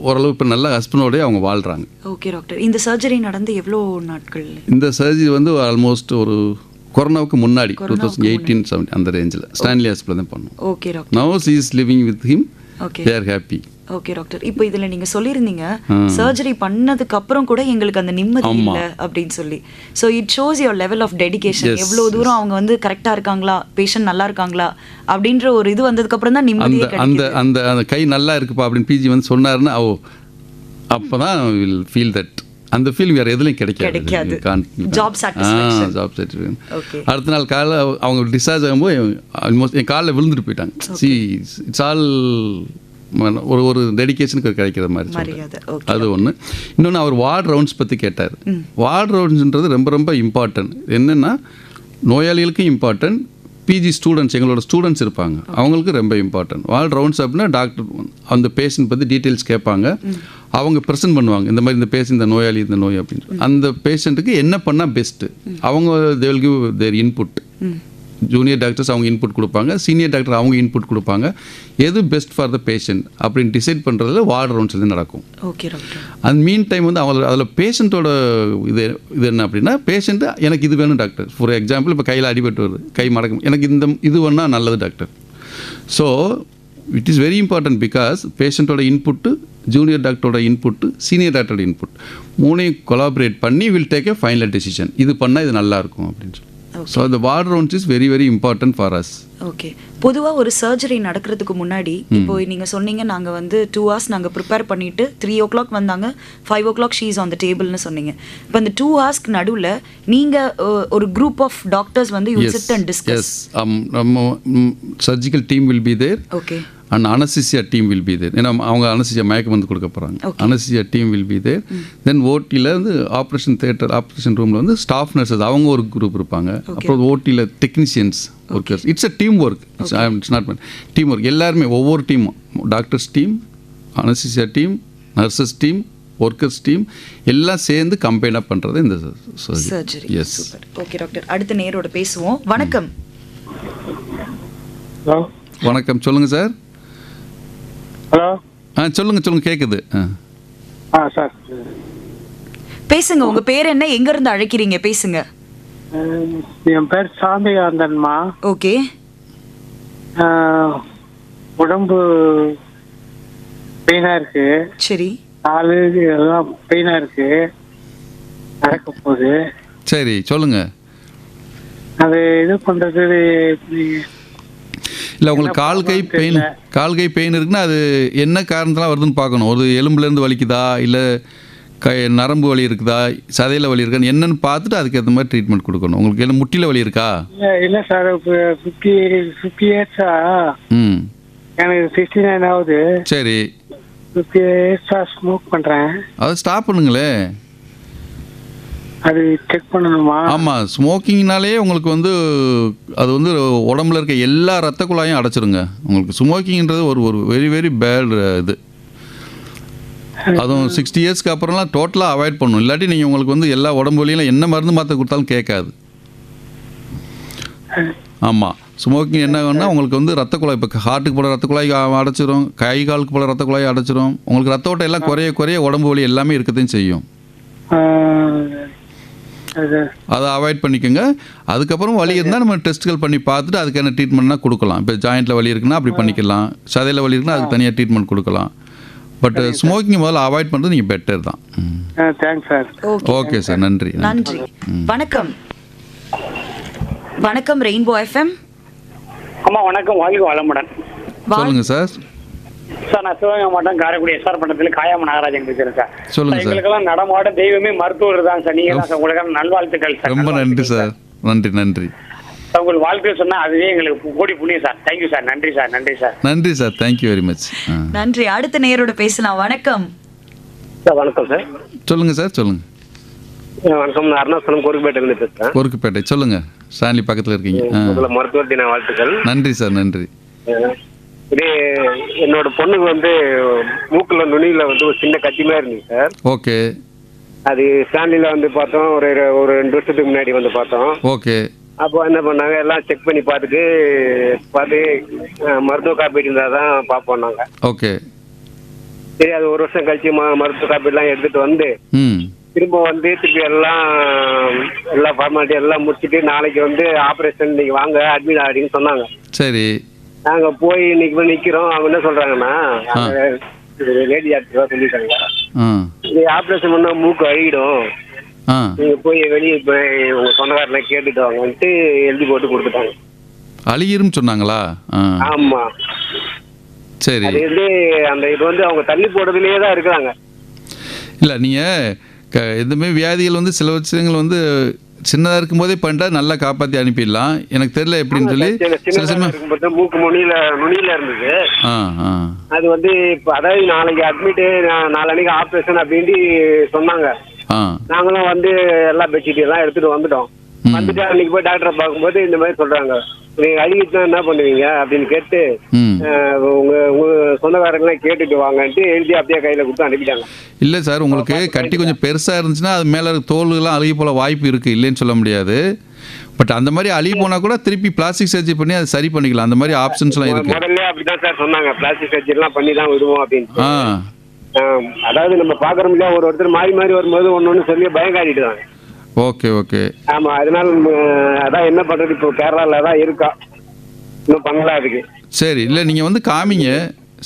ஓரளவு இப்போ நல்லா ஹஸ்பண்டோடய அவங்க வாழ்கிறாங்க.
Okay doctor. இந்த சர்ஜரி நடந்து எவ்வளோ நாட்கள்?
இந்த சர்ஜரி வந்து ஆல்மோஸ்ட் ஒரு கொரோனாவுக்கு முன்னாடி 2018-17 அந்த ரேஞ்சில் ஸ்டான்லி ஹாஸ்பிட்டல் தான் பண்ணோம்.
Okay doctor.
Now she is living with him.
Okay.
They are happy.
Okay doctor. இப்போ இதுல நீங்க சொல்லியிருந்தீங்க சர்ஜரி பண்ணதுக்கு அப்புறம் கூட எங்களுக்கு அந்த நிம்மதி இல்லை அப்படின்னு சொல்லி. So it shows your level of dedication. எவ்வளவு தூரம் அவங்க வந்து கரெக்டா இருக்காங்களா, பேஷண்ட் நல்லா இருக்காங்களா அப்படின்ற ஒரு இது வந்ததுக்கு அப்புறம் தான் நிம்மதியே கிடைக்குது.
அந்த அந்த கை நல்லா இருக்குப்பா அப்படின்னு பிஜி வந்து சொன்னாருன்னா அப்பதான் வில் ஃபீல் தட் அந்த ஃபீல் வேறு எதுலையும் கிடைக்காது.
Job satisfaction.
அடுத்த நாள் காலைல அவங்க டிஸ்சார்ஜ் ஆகும்போது ஆல்மோஸ்ட் என் காலில் விழுந்துட்டு போயிட்டாங்க. சி இட்ஸ் ஆல் ஒரு டெடிகேஷனுக்கு கிடைக்கிற மாதிரி. அது ஒன்று. இன்னொன்று அவர் வார்டு ரவுண்ட்ஸ் பற்றி கேட்டார். வார்டு ரவுண்ட்ஸ்ன்றது ரொம்ப ரொம்ப இம்பார்ட்டன்ட். என்னென்னா நோயாளிகளுக்கும் இம்பார்ட்டன்ட், பிஜி ஸ்டூடெண்ட்ஸ் எங்களோட ஸ்டூடெண்ட்ஸ் இருப்பாங்க அவங்களுக்கு ரொம்ப இம்பார்ட்டன்ட். வார்டு ரவுண்ட்ஸ் அப்படின்னா டாக்டர் அந்த பேஷண்ட் பற்றி டீட்டெயில்ஸ் கேட்பாங்க, அவங்க ப்ரெசென்ட் பண்ணுவாங்க இந்த மாதிரி இந்த பேஷண்ட் இந்த நோயாளி இந்த நோய் அப்படின்னு. அந்த பேஷண்ட்டுக்கு என்ன பண்ணால் பெஸ்ட்டு அவங்க they will give there input. Junior doctors அவங்க இன்புட் கொடுப்பாங்க, சீனியர் டாக்டர் அவங்க இன்புட் கொடுப்பாங்க. எது பெஸ்ட் ஃபார் த பேஷண்ட் அப்படின்னு டிசைட் பண்ணுறதுல வார்டு ரவுண்ட்ஸ் வந்து நடக்கும்.
Okay doctor.
அந்த மீன் டைம் வந்து அவங்க அதில் பேஷண்ட்டோட இது என்ன அப்படின்னா பேஷண்ட்டு எனக்கு இது வேணும் டாக்டர். ஃபார் எக்ஸாம்பிள் இப்போ கையில் அடிபட்டு வருது, கை மடக்கும், எனக்கு இந்த இது வேணா நல்லது doctor. So it is very important because பேஷண்ட்டோட இன்புட்டு, ஜூனியர் டாக்டரோட இன்புட்டு, சீனியர் டாக்டரோட இன்புட் மூணையும் கொலாபரேட் பண்ணி will take a final decision. இது பண்ணால் இது நல்லாயிருக்கும் அப்படின்னு சொல்லி. So the ward rounds is very very important for us.
Okay. பொதுவா ஒரு சர்ஜரி நடக்கிறதுக்கு முன்னாடி இப்போ நீங்க சொன்னீங்க நாங்க வந்து 2 hours நாங்க ப்ரிப்பேர் பண்ணிட்டு 3 o'clock வந்தாங்க, 5 o'clock she is on the tableன்னு சொன்னீங்க. இப்போ அந்த 2 hoursக்கு நடுவுல நீங்க ஒரு group of doctors வந்து you sit and discuss.
Yes. Surgical team will be there.
Okay.
And anesthesia team will be there. ஏன்னா அவங்க அனஸ்தீசியா மயக்க மருந்து கொடுக்க போகிறாங்க. Anaesthesia team will be there. Then ஓடியில் வந்து ஆப்ரேஷன் தியேட்டர் ஆப்ரேஷன் ரூமில் வந்து ஸ்டாஃப் நர்சஸ் அவங்க ஒரு குரூப் இருப்பாங்க. அப்புறம் ஓடியில் technicians workers. It's a team work. It's not team work. எல்லாருமே ஒவ்வொரு டீமும் doctors team, anaesthesia team, nurses team, workers team எல்லாம் சேர்ந்து கம்பைனாக பண்ணுறது இந்த சர்ஜரி. எஸ்.
ஓகே டாக்டர், அடுத்த நேரோட பேசுவோம். வணக்கம்.
வணக்கம், சொல்லுங்கள் சார்.
ஹலோ.
சொல்லுங்க கேக்குது.
சார்
பேசுங்க. உங்க பேர் என்ன, எங்க இருந்து அழைக்கிறீங்க? பேசுங்க.
என் பேர் சாந்திகாந்தன்மா.
ஓகே.
உடம்பு பெயினா இருக்கு.
சரி.
காலு எல்லாம் பெயினா இருக்கு. நடக்க போகுது.
சரி, சொல்லுங்க.
அது இது பண்றது
இல்லை, உங்களுக்கு கால் கை பெயின் இருக்குன்னா அது என்ன காரணத்தெலாம் வருதுன்னு பார்க்கணும். ஒரு எலும்புலேருந்து வலிக்குதா, இல்லை நரம்பு வலி இருக்குதா, சதையில் வலி இருக்கான்னு என்னன்னு பார்த்துட்டு அதுக்கேற்ற மாதிரி ட்ரீட்மெண்ட் கொடுக்கணும். உங்களுக்கு என்ன முட்டியில் வலி இருக்கா?
இல்லை சார், 50 இயர்ஸா. எனக்கு 69 ஆகுது.
சரி.
50 இயர்ஸா ஸ்மோக் பண்ணுறேன்.
அதை ஸ்டாப் பண்ணுங்களே.
அது செக் பண்ணணுமா?
ஆமாம், ஸ்மோக்கிங்னாலே உங்களுக்கு வந்து அது வந்து உடம்புல இருக்க எல்லா ரத்த குழாயும் அடைச்சிருங்க. உங்களுக்கு ஸ்மோக்கிங்ன்றது ஒரு வெரி வெரி பேட் இது. அதுவும் 60 இயர்ஸ்க்கு அப்புறம்லாம் டோட்டலாக அவாய்ட் பண்ணணும். இல்லாட்டி நீங்கள் உங்களுக்கு வந்து எல்லா உடம்பு வலியெல்லாம் என்ன மருந்து மாற்ற கொடுத்தாலும் கேட்காது. ஆமாம், ஸ்மோக்கிங் என்ன ஆகும்னா உங்களுக்கு வந்து ரத்த குழாய், இப்போ ஹார்ட்டுக்கு போல ரத்த குழாய் அடைச்சிரும், கை காலுக்கு போல ரத்த குழாய் அடைச்சிரும். உங்களுக்கு ரத்த ஓட்டம் எல்லாம் குறைய உடம்பு வலி எல்லாமே இருக்கத்தையும் செய்யும். அதை அவாய்ட் பண்ணிக்கோங்க. அதுக்கப்புறம் வலி இருந்தால் நம்ம டெஸ்ட்டுகள் பண்ணி பார்த்துட்டு அதுக்கான ட்ரீட்மெண்ட்னா கொடுக்கலாம். இப்போ ஜாயிண்ட்டில் வலி இருக்குன்னா அப்படி பண்ணிக்கலாம், சதையில் வலி இருக்குன்னா அதுக்கு தனியாக ட்ரீட்மெண்ட் கொடுக்கலாம். பட் ஸ்மோக்கிங் முதல்ல அவாய்ட் பண்ணுறது நீங்கள் பெட்டர் தான்.
Thanks sir.
ஓகே சார், நன்றி.
நன்றி. வணக்கம். வணக்கம் ரெயின்போ எஃப்எம்.
அம்மா வணக்கம், வாழ்க வளமுடன்.
சொல்லுங்க சார்.
சார், நான் சிவகங்கை மாவட்டம் காரைக்குடி எஸ்ஆர் பட்டத்தில் காயாம நாகராஜன் பேசுறேன் சார்.
சொல்லுங்க சார்.
எங்களுக்கெல்லாம் நடமாட தெய்வமே மருத்துவர் தான் சார். நீங்க தான் சார். உங்களுக்கு நல்வாழ்த்துக்கள் சார்.
ரொம்ப நன்றி சார். நன்றி.
உங்களுக்கு வாழ்க்கை சொன்னா அதுவே எங்களுக்கு கோடி புண்ணியம் சார். Thank you sir. நன்றி சார்.
நன்றி சார். Thank you very much.
நன்றி. அடுத்த நேரோட பேசலாம். வணக்கம்
சார். வணக்கம் சார்.
சொல்லுங்க சார். சொல்லுங்க.
வணக்கம், நான் அருணாசலம் கோரிக்கப்பேட்டையிலிருந்து பேசுறேன்.
கோரிக்கப்பேட்டை, சொல்லுங்க. ஸ்டான்லி பக்கத்தில் இருக்கீங்க.
மருத்துவர் தின வாழ்த்துக்கள்.
நன்றி சார். நன்றி.
இது என்னோட பொண்ணுக்கு வந்து மூக்குல நுனியில வந்து ஒரு சின்ன கட்டிமா இருந்துச்சு சார்.
ஓகே.
அது ஸ்டான்லில வந்து பார்த்தோம், ஒரு 2 வருஷத்துக்கு முன்னாடி வந்து பார்த்தோம்.
ஓகே.
அப்போ என்ன பண்ணாங்க, எல்லாம் செக் பண்ணி பார்த்து மருத்துவ காப்பீடு இருந்தால் தான் பார்ப்போம் நாங்கள்.
ஓகே.
சரி, அது 1 வருஷம் கழிச்சு மருத்துவ காப்பீடுலாம் எடுத்துட்டு வந்து திரும்ப வந்து திருப்பி எல்லா ஃபார்மாலிட்டி எல்லாம் முடிச்சுட்டு நாளைக்கு வந்து ஆப்ரேஷன் நீங்க வாங்க அட்மிட் ஆகிடுன்னு சொன்னாங்க.
சரி.
நாங்க போய் இன்னைக்கு நிக்கிறோம். அவங்க என்ன சொல்றாங்கன்னா, லேடி டாக்டர் சொல்லிட்டாங்க, இது ஆப்ரேஷன் பண்ணா மூக்கு அழுகிடும், நீங்க போய் வெளியே போய் உங்க சொந்தக்காரனை கேட்டுட்டு வாங்கன்ட்டு எழுதி போட்டு கொடுத்துட்டாங்க.
அழுகிரும் சொன்னாங்களா?
ஆமா.
சரி.
அது வந்து அந்த இது வந்து அவங்க தள்ளி போடுறதுலயே தான் இருக்கிறாங்க.
இல்லை, நீங்கள் எதுவுமே வியாதிகள் வந்து சில விஷயங்கள் வந்து சின்னதாக இருக்கும்போதே பண்ணிட்டா நல்லா காப்பாற்றி அனுப்பிடலாம். எனக்கு தெரியல எப்படின்னு சொல்லி சில சமயம்
மூக்கு நுனியில இருந்தது. அது வந்து இப்போ அதாவது நாளைக்கு அட்மிட், நாளைக்கு ஆப்ரேஷன் அப்படின்ட்டு சொன்னாங்க. நாங்களும் வந்து எல்லா பெட்ஷீட் எல்லாம் எடுத்துட்டு வந்துட்டோம். வந்துட்டு அன்னைக்கு போய் டாக்டரை பார்க்கும்போது இந்த மாதிரி சொல்றாங்க, நீங்க அழுகிட்டுனா என்ன பண்ணுவீங்க அப்படின்னு கேட்டு உங்க சொந்தக்காரங்களாம் கேட்டுட்டு வாங்கன்ட்டு எழுதி அப்படியே கையில கொடுத்து அனுப்பிட்டாங்க.
இல்லை சார், உங்களுக்கு கட்டி கொஞ்சம் பெருசாக இருந்துச்சுன்னா அது மேலே தோல்கள்லாம் அழுகி போல வாய்ப்பு இருக்குது, இல்லைன்னு சொல்ல முடியாது. பட் அந்த மாதிரி அழுகி போனால் கூட திருப்பி பிளாஸ்டிக் சர்ஜரி பண்ணி அதை சரி பண்ணிக்கலாம். அந்த மாதிரி ஆப்ஷன்ஸ்லாம் இருக்கு.
முதல்ல அப்படிதான் சார் சொன்னாங்க, பிளாஸ்டிக் சர்ஜரிலாம் பண்ணி தான் விடுவோம் அப்படின்னு. அதாவது நம்ம பார்க்குறோம் இல்லையா, ஒருத்தர் மாறி வரும்போது ஒன்று சொல்லி பயம் காட்டிட்டு தான்.
ஓகே.
ஆமா, அதனால அதான் என்ன பண்றது, இப்போ கேரளால தான் இருக்கா, இன்னும் பண்ணலாம் அதுக்கு.
சரி. இல்லை, நீங்கள் வந்து காமிங்க,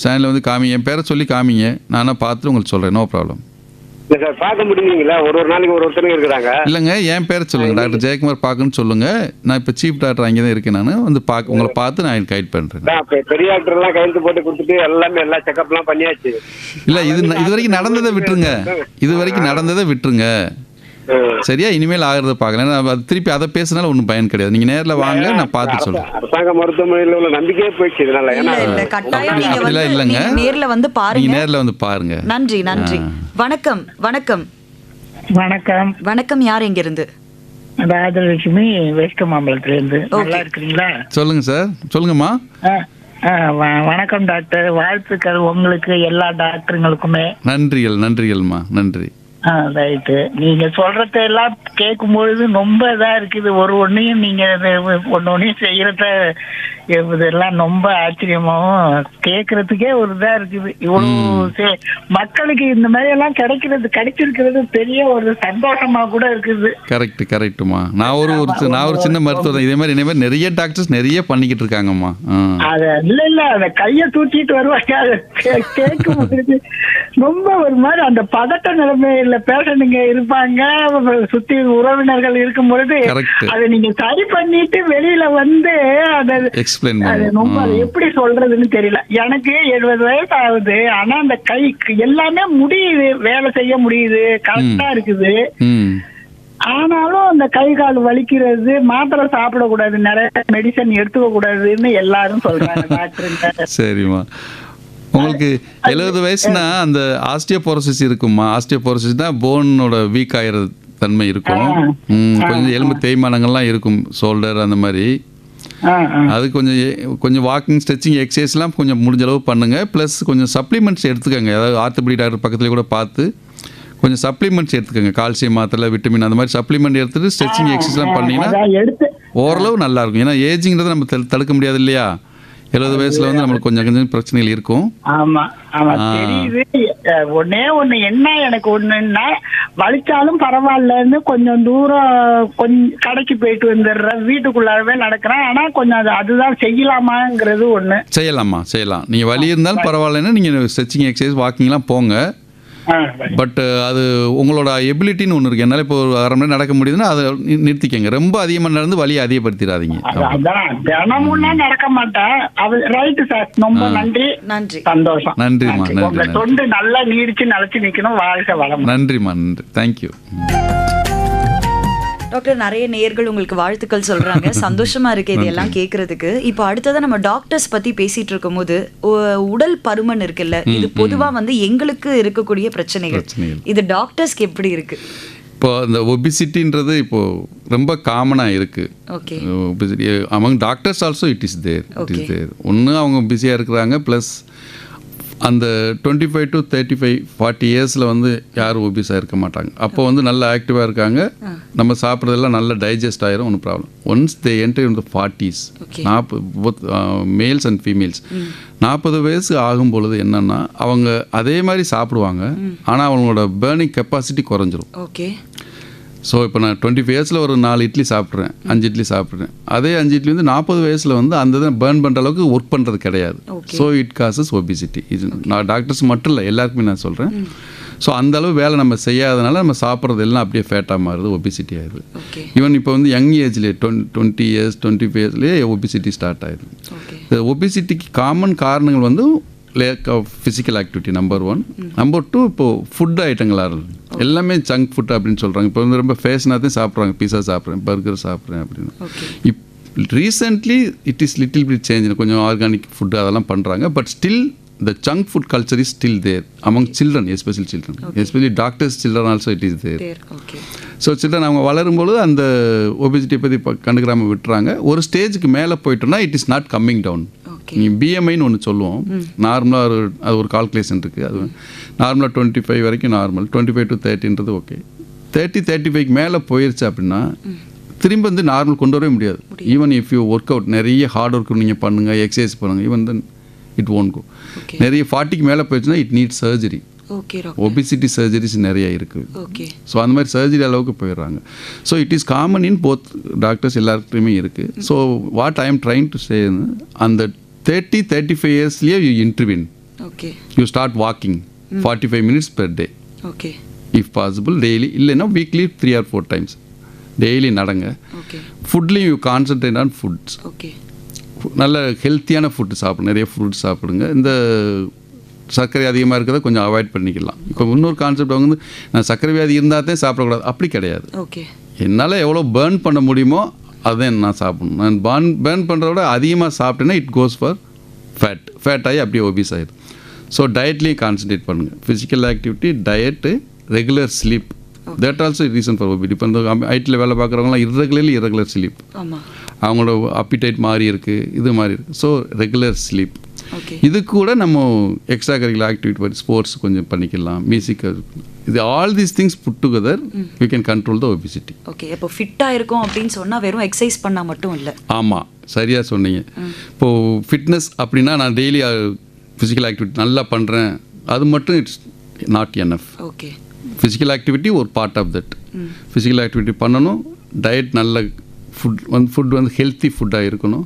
சேனலில் வந்து காமிங்க, என் பேரை சொல்லி காமிங்க, நானாக பார்த்துட்டு உங்களுக்கு சொல்கிறேன். No problem.
இல்ல சார் பார்க்க முடியுங்களா? ஒரு நாளைக்கு ஒருத்தருக்கு இருக்கிறாங்க.
இல்லைங்க, என் பேர் சொல்லுங்கள், டாக்டர் ஜெயக்குமார் பார்க்கணும்னு சொல்லுங்கள். நான் இப்போ சீஃப் டாக்டர் அங்கே தான் இருக்கேன். நான் வந்து உங்களை பார்த்து நான் கைட் பண்ணுறேன்.
பெரிய டாக்டர் எல்லாம் கையெழுத்து போட்டு கொடுத்துட்டு எல்லா செக்அப்லாம் பண்ணியாச்சு.
இல்லை, இது வரைக்கும் நடந்ததை விட்டுருங்க. இது வரைக்கும் நடந்ததை விட்டுருங்க. சரியா? இனிமேல் ஆகிறத பார்க்கல. அது திருப்பி அதை பேசினாலும் ஒன்றும் பயன் கிடையாது. நீங்கள் நேரில் வாங்க, நான் பார்த்து சொல்கிறேன்.
அரசாங்க மருத்துவமனையில் உள்ள நம்பிக்கையே போயிடுச்சு இதனால.
இல்லைங்க,
நேர்ல வந்து பாருங்க.
நீங்க நேர்ல வந்து பாருங்க.
நன்றி நன்றி. வணக்கம் வணக்கம்
வணக்கம்
வணக்கம். யார் எங்க இருந்து?
ராஜலட்சுமி வெஸ்ட் மாம்பலத்துல இருந்து. நல்லா இருக்கிறீங்களா?
சொல்லுங்க சார், சொல்லுங்கம்மா.
வணக்கம் டாக்டர், வாழ்த்துக்கள் உங்களுக்கு எல்லா டாக்டருங்களுக்குமே.
நன்றிகள்மா, நன்றி.
ரைட்டு. நீங்க சொல்றதெல்லாம் கேட்கும் பொழுது ரொம்ப இதா இருக்குது. ஒன்னையும் நீங்க ஒன்னையும் செய்யறத இதெல்லாம் ரொம்ப ஆச்சரியமாவும் கேட்கறதுக்கே ஒரு இதா இருக்குது. இவ்வளவு மக்களுக்கு இந்த மாதிரி எல்லாம் கிடைச்சிருக்கிறது பெரிய ஒரு சந்தோஷமா கூட இருக்குது.
கரெக்டுமா. நான் ஒரு சின்ன மருத்துவர். இதே மாதிரி நிறைய டாக்டர்ஸ் நிறைய பண்ணிக்கிட்டு இருக்காங்கம்மா.
அது இல்ல அத கைய தூக்கிட்டு வருவாங்க. அதை கேட்கும் பொழுது ரொம்ப ஒரு மாதிரி அந்த பதட்ட நிலைமையில பேஷண்ட்டுங்க இருப்பாங்க, சுத்தி உறவினர்கள் இருக்கும் பொழுது அதை நீங்க சரி பண்ணிட்டு வெளியில வந்து அதை ரொம்ப எப்படி சொல்றதுன்னு தெரியல. எனக்கு 70 வயசு ஆகுது. ஆனா அந்த கை எல்லாமே முடியுது, வேலை செய்ய முடியுது, கரெக்டா இருக்குது. ஆனாலும் அந்த கை கால் வலிக்கிறது, மாத்திரை சாப்பிடக்கூடாது, நிறைய மெடிசன் எடுத்துக்க கூடாதுன்னு எல்லாரும் சொல்றாங்க டாக்டருங்க.
சரிம்மா, உங்களுக்கு 70 வயசுனா அந்த ஆஸ்டியோபோரோசிஸ் இருக்குமா? ஆஸ்டியோபோரோசிஸ் தான் போனோட வீக் ஆகிற தன்மை இருக்கும். கொஞ்சம் எலும்பு தேய்மானங்கள்லாம் இருக்கும், ஷோல்டர் அந்த மாதிரி. அது கொஞ்சம் வாக்கிங், ஸ்ட்ரெச்சிங், எக்ஸசைஸ்லாம் கொஞ்சம் முடிஞ்ச அளவு பண்ணுங்க. ப்ளஸ் கொஞ்சம் சப்ளிமெண்ட்ஸ் எடுத்துக்கோங்க. அதாவது ஆர்த்தோபெடிக் டாக்டர் பக்கத்துலேயே கூட பார்த்து கொஞ்சம் சப்ளிமெண்ட்ஸ் எடுத்துக்கோங்க. கால்சியம் மாத்திரை, விட்டமின் அந்த மாதிரி சப்ளிமெண்ட் எடுத்துட்டு ஸ்ட்ரெச்சிங், எக்ஸசைஸ்லாம் பண்ணிங்கன்னா ஓரளவு நல்லா இருக்கும். ஏன்னா ஏஜிங்கிறத நம்ம தடுக்க முடியாது இல்லையா? 70 வயசுல வந்து நம்மளுக்கு கொஞ்சம் பிரச்சனைகள் இருக்கும்.
ஆமா தெரியுது. ஒண்ணு என்ன எனக்கு ஒண்ணுன்னா, வலிச்சாலும் பரவாயில்லன்னு கொஞ்சம் தூரம் கடைக்கு போயிட்டு வந்துடுறேன், வீட்டுக்குள்ளாரவே நடக்கிறேன். ஆனா கொஞ்சம் அதுதான் செய்யலாமாங்கிறது ஒண்ணு.
செய்யலாம். நீங்க வலி இருந்தாலும் பரவாயில்லன்னா நீங்க ஸ்ட்ரெச்சிங், எக்ஸசைஸ், வாக்கிங்லாம் போங்க. பட் அது உங்களோட எபிலிட்டின்னு ஒன்று இருக்குது. என்னால் இப்போ ஒரு 1/2 மணி நேரம் நடக்க முடியுதுன்னா அதை நிறுத்திக்கங்க. ரொம்ப அதிகமாக நடந்து வலியை அதிகப்படுத்திடாதீங்க.
தினமும் நடக்க மாட்டேன். ரைட்டு சார், ரொம்ப நன்றி. சந்தோஷம்.
நன்றிம்மா, நன்றி.
தொண்டு நல்லா நீடிச்சு நிலச்சி நிற்கணும். வாழ்க்கை வளம்.
நன்றிம்மா, நன்றி. Thank you
doctor. நிறைய நேயர்கள் உங்களுக்கு வாழ்த்துக்கள் சொல்றாங்க. சந்தோஷமா இருக்கு இதெல்லாம் கேட்கறதுக்கு. இப்போ அடுத்ததான் நம்ம டாக்டர்ஸ் பத்தி பேசிட்டு இருக்கும் போது, உடல் பருமன் இருக்குல்ல, இது பொதுவா வந்து எங்களுக்கு இருக்கக்கூடிய பிரச்சனைகள். இது டாக்டர்ஸ்க்கு எப்படி இருக்கு?
இப்போ இந்த ஒபிசிட்டின்றது இப்போ ரொம்ப காமனாக இருக்கு. Obesity among doctors also it is there. ஒன்று அவங்க பிஸியாக இருக்கிறாங்க, ப்ளஸ் அந்த 25 to 35, 40 இயர்ஸில் வந்து யாரும் ஒபிஸாக இருக்க மாட்டாங்க. அப்போ வந்து நல்லா ஆக்டிவாக இருக்காங்க, நம்ம சாப்பிட்றதெல்லாம் நல்லா டைஜஸ்ட் ஆகிரும், ஒன்றும் problem. Once they enter in the 40s, 40 both males and females, 40 வயசு ஆகும் பொழுது என்னென்னா அவங்க அதே மாதிரி சாப்பிடுவாங்க, ஆனால் அவங்களோட பேர்னிங் கெப்பாசிட்டி குறைஞ்சிரும். ஸோ இப்போ நான் 25 இயர்ஸில் ஒரு 4 இட்லி சாப்பிட்றேன், 5 இட்லி சாப்பிட்றேன். அதே 5 இட்லி வந்து 40 வயசில் வந்து அந்த இதை பேர்ன் பண்ணுற அளவுக்கு ஒர்க் பண்ணுறது கிடையாது. So it causes obesity. இது நான் டாக்டர்ஸ் மட்டும் இல்லை, எல்லாருக்குமே நான் சொல்கிறேன். ஸோ அந்த அளவு வேலை நம்ம செய்யாதனால நம்ம சாப்பிட்றது எல்லாம் அப்படியே ஃபேட்டாக மாறுது, ஒபிசிட்டி ஆயிடுது. ஈவன் இப்போ வந்து யங் ஏஜ்லேயே 20 இயர்ஸ் 25 இயர்ஸ்லேயே ஒபிசிட்டி ஸ்டார்ட் ஆயிடுது. இந்த ஒபிசிட்டிக்கு காமன் காரணங்கள் வந்து lack of physical activity number 1. Number 2 இப்போது ஃபுட் ஐட்டங்களாக இருக்குது. எல்லாமே ஜங்க் ஃபுட் அப்படின்னு சொல்கிறாங்க. இப்போ வந்து ரொம்ப ஃபேஷனாக தான் சாப்பிட்றாங்க. பீஸா சாப்பிட்றேன், பர்கர் சாப்பிட்றேன் அப்படின்னு. Recently it is little bit change. கொஞ்சம் ஆர்கானிக் ஃபுட்டு அதெல்லாம் பண்ணுறாங்க. But still the junk food culture is still there among children, especially children, especially doctors children also it is there. So children அவங்க வளரும்போது அந்த obesity பற்றி கண்டுக்கிறாமல் விட்டுறாங்க. ஒரு ஸ்டேஜுக்கு மேலே போயிட்டோம்னா it is not coming down. நீ பிஎம்ஐன்னு ஒன்று சொல்லுவோம். நார்மலாக அது ஒரு கால்குலேஷன் இருக்குது. அது நார்மலாக 25 வரைக்கும் நார்மல், 25 to 30ன்றது ஓகே. 30-35க்கு மேலே போயிடுச்சு அப்படின்னா திரும்ப வந்து நார்மல் கொண்டு வரவே முடியாது. Even if you work out, நிறைய ஹார்ட் ஒர்க் நீங்கள் பண்ணுங்கள், எக்ஸசைஸ் பண்ணுங்கள், even then it won't go. நிறைய 40க்கு மேலே போயிடுச்சுன்னா it need surgery. Obesity surgeries நிறைய இருக்குது. ஸோ அந்த மாதிரி சர்ஜரி அளவுக்கு போயிடுறாங்க. So it is common in both doctors எல்லாருக்குமே இருக்குது. So what I am trying to say, அந்த 30-35 இயர்ஸ்லேயே you intervene. You start walking 45 minutes per day. If possible daily, இல்லைன்னா வீக்லி 3 or 4 times டெய்லி நடங்க. ஃபுட்லேயும் யூ கான்சன்ட்ரேட் ஆன் ஃபுட்ஸ். நல்ல ஹெல்த்தியான food சாப்பிடுங்க, நிறைய ஃப்ரூட்ஸ் சாப்பிடுங்க. இந்த சர்க்கரை அதிகமாக இருக்கிறத கொஞ்சம் அவாய்ட் பண்ணிக்கலாம். இப்போ இன்னொரு கான்செப்ட் வந்து நான் சர்க்கரை வியாதி இருந்தால் தான் சாப்பிடக்கூடாது, அப்படி கிடையாது. என்னால் எவ்வளோ பேர்ன் பண்ண முடியுமோ அதுதான் நான் சாப்பிடணும். நான் பேர்ன் பண்ணுறத விட அதிகமாக சாப்பிட்டேன்னா இட் கோஸ் ஃபார் ஃபேட் ஆகி அப்படியே ஒபீஸ் ஆகிடும். ஸோ டயட்லேயும் கான்சன்ட்ரேட் பண்ணுங்கள். Physical activity, diet, regular sleep, that also reason for obesity. இப்போ இந்த ஐடியில் வேலை பார்க்குறவங்களாம் irregular ஸ்லீப், அவங்களோட அப்பிடைட் மாறி இருக்குது, இது மாதிரி இருக்குது. So regular sleep. இது கூட நம்ம எக்ஸ்ட்ரா கரிக்குலர் ஆக்டிவிட்டி மாதிரி ஸ்போர்ட்ஸ் கொஞ்சம் பண்ணிக்கலாம், மியூசிக், இது all these things put together you can control the obesity.
Okay, இப்போ ஃபிட்டாக இருக்கும் அப்படின்னு சொன்னால் வெறும் எக்ஸசைஸ் பண்ணால் மட்டும் இல்லை.
ஆமாம், சரியாக சொன்னீங்க. இப்போது ஃபிட்னஸ் அப்படின்னா நான் டெய்லி ஃபிசிக்கல் ஆக்டிவிட்டி நல்லா பண்ணுறேன், அது மட்டும் it's not enough.
Okay,
physical activity ஒரு part of that. Physical activity பண்ணணும், டயட் நல்ல ஃபுட் வந்து ஹெல்த்தி ஃபுட்டாக இருக்கணும்.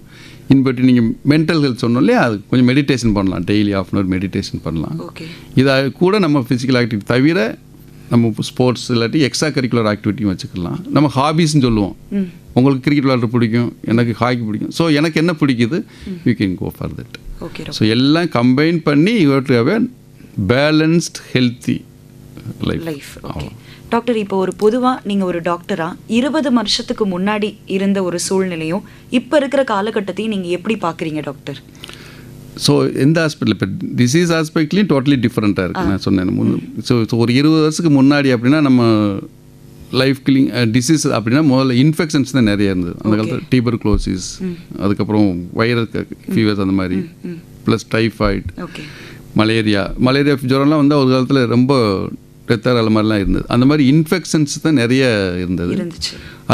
இன்பட்டு நீங்கள் மென்டல் ஹெல்த் சொன்னோம் இல்லையா, அது கொஞ்சம் மெடிடேஷன் பண்ணலாம், டெய்லி ½ hour மெடிடேஷன் பண்ணலாம். இதை கூட நம்ம ஃபிசிக்கல் ஆக்டிவிட்டி தவிர நம்ம ஸ்போர்ட்ஸ் இல்லாட்டி எக்ஸ்ட்ரா கரிக்குலர் ஆக்டிவிட்டியும் வச்சுக்கலாம். நம்ம ஹாபீஸ்ன்னு சொல்லுவோம். உங்களுக்கு கிரிக்கெட் விளையாட பிடிக்கும், எனக்கு ஹாக்கி பிடிக்கும், ஸோ எனக்கு என்ன பிடிக்குது, you can go for that. So எல்லாம் கம்பைன் பண்ணி you have to have a balanced healthy life.
Doctor, இப்போ ஒரு பொதுவாக நீங்கள் ஒரு டாக்டராக 20 வருஷத்துக்கு முன்னாடி இருந்த ஒரு சூழ்நிலையும் இப்போ இருக்கிற காலகட்டத்தையும் நீங்கள் எப்படி பார்க்குறீங்க டாக்டர்?
ஸோ எந்த ஹாஸ்பிட்டல் இப்போ டிசீஸ் ஆஸ்பெக்ட்லேயும் டோட்டலி டிஃப்ரெண்ட்டாக இருக்குது. நான் சொன்னேன். ஸோ ஒரு 20 வருஷத்துக்கு முன்னாடி அப்படின்னா நம்ம லைஃப் கில்லிங் டிசீஸ் அப்படின்னா முதல்ல இன்ஃபெக்ஷன்ஸ் தான் நிறைய இருந்தது அந்த காலத்தில். டியூபர்குலோசிஸ், அதுக்கப்புறம் வைரல் ஃபீவர்ஸ், அந்த மாதிரி, ப்ளஸ் டைஃபாய்டு, மலேரியா ஜுரம்லாம் வந்து ஒரு காலத்தில் ரொம்ப டெத்தார் அது மாதிரிலாம் இருந்தது. அந்த மாதிரி இன்ஃபெக்ஷன்ஸ் தான் நிறைய இருந்தது.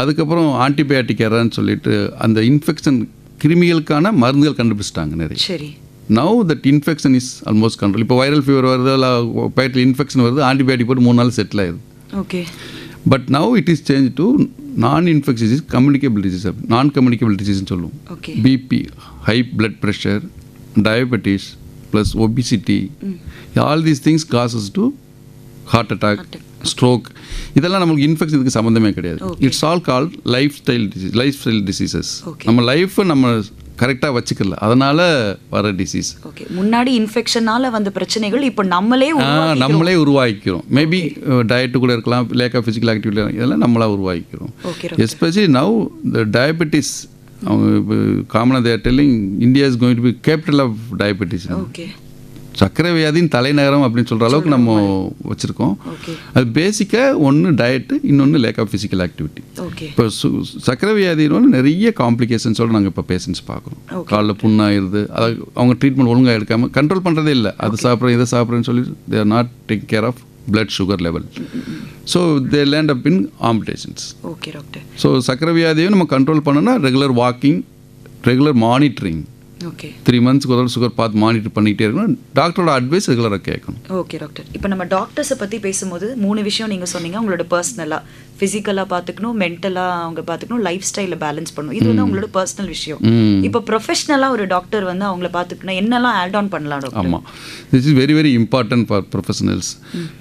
அதுக்கப்புறம் ஆன்டிபயோட்டிக் எரான்னு சொல்லிட்டு அந்த இன்ஃபெக்ஷன் கிருமிகளுக்கான மருந்துகள் கண்டுபிடிச்சிட்டாங்க நிறைய. Now that infection is almost control. இப்போ வைரல் ஃபீவர் வருது, இல்லை வயிற்றில் இன்ஃபெக்ஷன் வருது, ஆன்டிபயோட்டிக் போட்டு 3 நாள் செட்டில் ஆயிடுது.
Okay,
but now it is change to non infection disease, communicable disease, non communicable டிசீஸ்ன்னு சொல்லுவோம். BP, high blood pressure, diabetes, plus obesity, all these things causes to heart attack, stroke. இதெல்லாம் நம்மளுக்கு இன்ஃபெக்ஷனுக்கு சம்மந்தமே கிடையாது. It's all called lifestyle diseases. நம்ம லைஃப்பை நம்ம கரெக்டாக வச்சுக்கல, அதனால வர டிசீஸ்.
முன்னாடி இன்ஃபெக்ஷனால வந்த பிரச்சனைகள் இப்போ
நம்மளே உருவாக்கிக்கிறோம். மேபி டயட்டு கூட இருக்கலாம், லேக் ஆஃப் ஃபிசிக்கல் ஆக்டிவிட்டி, இதெல்லாம் நம்மளா உருவாக்கிக்கிறோம். எஸ்பெஷலி நவ் த டயபெட்டிஸ், அவங்க இப்போ காமனாக they're telling India is going to be capital of diabetes. சர்க்கரை வியாதியின் தலைநகரம் அப்படின்னு சொல்கிற அளவுக்கு நம்ம வச்சுருக்கோம். அது பேசிக்காக ஒன்று டயட்டு, இன்னொன்று லேக் ஆஃப் ஃபிசிக்கல் ஆக்டிவிட்டி. இப்போ சர்க்கரை வியாதின்னு நிறைய காம்ப்ளிகேஷன்ஸோடு நாங்கள் இப்போ பேஷண்ட்ஸ் பார்க்குறோம். காலில் புண்ணாயிருது, அதை அவங்க ட்ரீட்மெண்ட் ஒழுங்காக எடுக்காமல் கண்ட்ரோல் பண்ணுறதே இல்லை. அது சாப்பிட்றேன், இதை சாப்பிட்றேன்னு சொல்லி they are not take care of blood sugar level. So they land up in amputations.
Okay, doctor.
So சர்க்கரை வியாதியை நம்ம கண்ட்ரோல் பண்ணனா regular walking, regular monitoring.
Okay,
3 months ஒரு சுகர் பார்த்து மானிட்டர் பண்ணிகிட்டே இருக்கணும். டாக்டரோட அட்வைஸ் ரெகுலராக கேட்கணும்.
ஓகே டாக்டர், இப்போ நம்ம டாக்டர்ஸை பற்றி பேசும்போது 3 விஷயம் நீங்கள் சொன்னீங்க. உங்களோட பர்சனலாக, ஃபிசிக்கலாக பார்த்துக்கணும், மென்டலாக அவங்க பார்த்துக்கணும், லைஃப் ஸ்டைலில் பேலன்ஸ் பண்ணணும். இது வந்து உங்களோட பர்சனல் விஷயம். இப்போ ப்ரொஃபஷனலாக ஒரு டாக்டர் வந்து அவங்கள பார்த்துக்கணும், என்னெல்லாம் ஆட் ஆன் பண்ணலாம் டாக்டர்?
ஆமாம், this is very very important for professionals.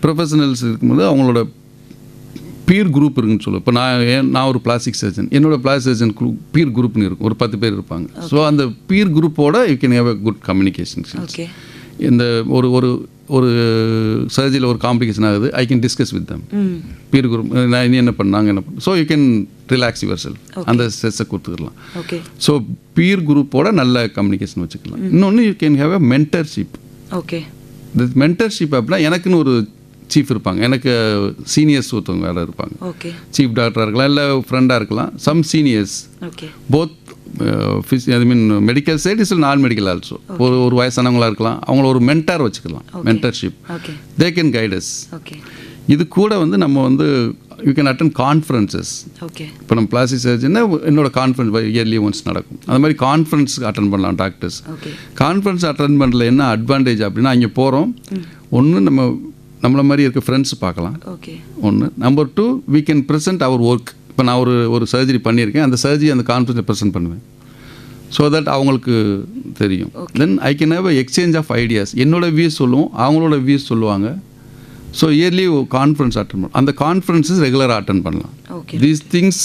Professionals இருக்கும்போது அவங்களோட பீர் குரூப் இருக்குன்னு சொல்லுவோம். இப்போ நான் ஒரு பிளாஸ்டிக் சர்ஜன், என்னோட பிளாஸ்டிக் சர்ஜன் பீர் குரூப்னு இருக்கும், ஒரு 10 பேர் இருப்பாங்க. ஸோ அந்த பீர் குரூப்போட you can have a good communication skills. இந்த ஒரு சர்ஜரியில் ஒரு காம்ப்ளிகேஷன் ஆகுது, I can discuss with them. Peer group நான் இனி என்ன பண்ணாங்க, என்ன பண்ண, so you can relax your self, அந்த ஸ்ட்ரெஸ்ஸை கொடுத்துக்கலாம். ஸோ பீர் குரூப்போட நல்ல கம்யூனிகேஷன் வச்சுக்கலாம். இன்னொன்று you can have a mentorship.
Okay,
இந்த மென்டர்ஷிப் அப்படின்னா எனக்குன்னு ஒரு சீஃப் இருப்பாங்க, எனக்கு சீனியர்ஸ் ஒருத்தவங்க வேறு இருப்பாங்க. சீஃப் டாக்டராக இருக்கலாம், இல்லை ஃப்ரெண்டாக இருக்கலாம். Some seniors both I mean medical side is non medical also. ஒரு வயசானவங்களாக இருக்கலாம், அவங்கள ஒரு மென்டார் வச்சுக்கலாம். Mentorship, they can guide us. இது கூட வந்து நம்ம வந்து யூ கேன் அட்டெண்ட் கான்ஃபரன்சஸ். இப்போ நம்ம பிளாஸ்டிக் சர்ஜன்னா என்னோட கான்ஃபரன்ஸ் இயர்லி ஒன்ஸ் நடக்கும். அந்த மாதிரி கான்ஃபரன்ஸ் அட்டன் பண்ணலாம் டாக்டர்ஸ். கான்ஃபரன்ஸ் அட்டன் பண்ணல என்ன அட்வான்டேஜ் அப்படின்னா, அங்கே போகிறோம், ஒன்று நம்மளை மாதிரி இருக்க ஃப்ரெண்ட்ஸ் பார்க்கலாம். ஒன்று. Number 2, we can present our work. இப்போ நான் ஒரு சர்ஜரி பண்ணியிருக்கேன், அந்த சர்ஜரி அந்த கான்ஃபரன்ஸில் ப்ரெசென்ட் பண்ணுவேன். ஸோ தட் அவங்களுக்கு தெரியும். Then I can have exchange of ideas. என்னோட வியூஸ் சொல்லுவோம், அவங்களோட வியூஸ் சொல்லுவாங்க. ஸோ இயர்லி கான்ஃபரன்ஸ் அட்டன் பண்ணலாம். அந்த கான்ஃபரன்ஸஸ் ரெகுலராக அட்டன் பண்ணலாம். தீஸ் திங்ஸ்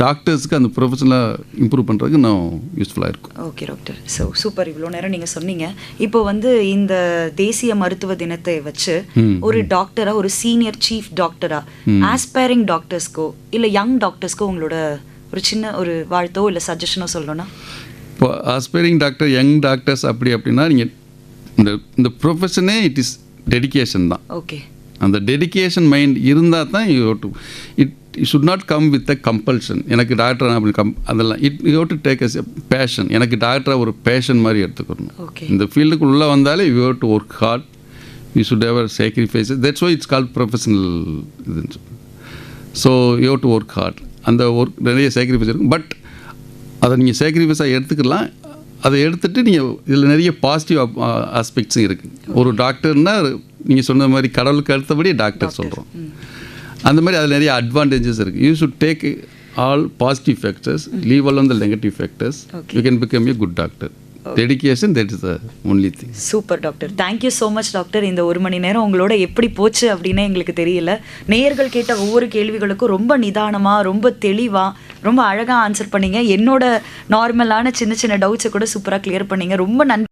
டாக்டர்ஸ்க்கு அந்த ப்ரொஃபஷனலாக இம்ப்ரூவ் பண்ணுறதுக்கு நான் யூஸ்ஃபுல்லாக இருக்கும்.
Okay doctor. So super. இவ்வளோ நேரம் நீங்கள் சொன்னீங்க. இப்போ வந்து இந்த தேசிய மருத்துவ தினத்தை வச்சு ஒரு டாக்டரா, ஒரு சீனியர் சீஃப் டாக்டரா, ஆஸ்பைரிங் டாக்டர்ஸ்க்கோ இல்லை யங் டாக்டர்ஸ்க்கோ உங்களோட ஒரு சின்ன ஒரு வாழ்த்தோ இல்லை சஜஷனோ சொல்லணும்னா?
இப்போ ஆஸ்பைரிங் டாக்டர், யங் டாக்டர்ஸ் அப்படின்னா நீங்கள் இந்த ப்ரொஃபஷனே இட் இஸ் டெடிகேஷன் தான்.
ஓகே.
அந்த டெடிகேஷன் மைண்ட் இருந்தால் தான் it should not come with a compulsion. எனக்கு டாக்டர் அப்படி அதெல்லாம் you to take as a passion. எனக்கு டாக்டராக ஒரு பேஷன் மாதிரி எடுத்துக்கணும். இந்த ஃபீல்டுக்குள்ளே வந்தாலே you have to work hard, you should have sacrifice. That's why it's called professional இதுன்னு சொல்லி. So you have to work hard. அந்த ஒர்க் நிறைய சாக்ரிஃபைஸ் இருக்கும். பட் அதை நீங்கள் சாக்ரிஃபைஸாக எடுத்துக்கலாம். அதை எடுத்துகிட்டு நீங்கள் இதில் நிறைய பாசிட்டிவ் ஆஸ்பெக்ட்ஸும் இருக்குது. ஒரு டாக்டர்னால் நீங்கள் சொன்ன மாதிரி கடவுளுக்கு அடுத்தபடி டாக்டர் சொல்கிறோம். அந்த மாதிரி அதில் நிறைய அட்வான்டேஜஸ் இருக்குது. You should take all positive factors, leave all on the negative factors. You can become a good doctor. Dedication, that is the only thing.
Super doctor. Thank you so much doctor. இந்த 1 மணி நேரம் உங்களோட எப்படி போச்சு அப்படின்னு எங்களுக்கு தெரியல. நேயர்கள் கேட்ட ஒவ்வொரு கேள்விகளுக்கும் ரொம்ப நிதானமாக, ரொம்ப தெளிவாக, ரொம்ப அழகாக ஆன்சர் பண்ணீங்க. என்னோட நார்மலான சின்ன சின்ன டவுட்ஸை கூட சூப்பராக கிளியர் பண்ணீங்க. ரொம்ப நன்றி.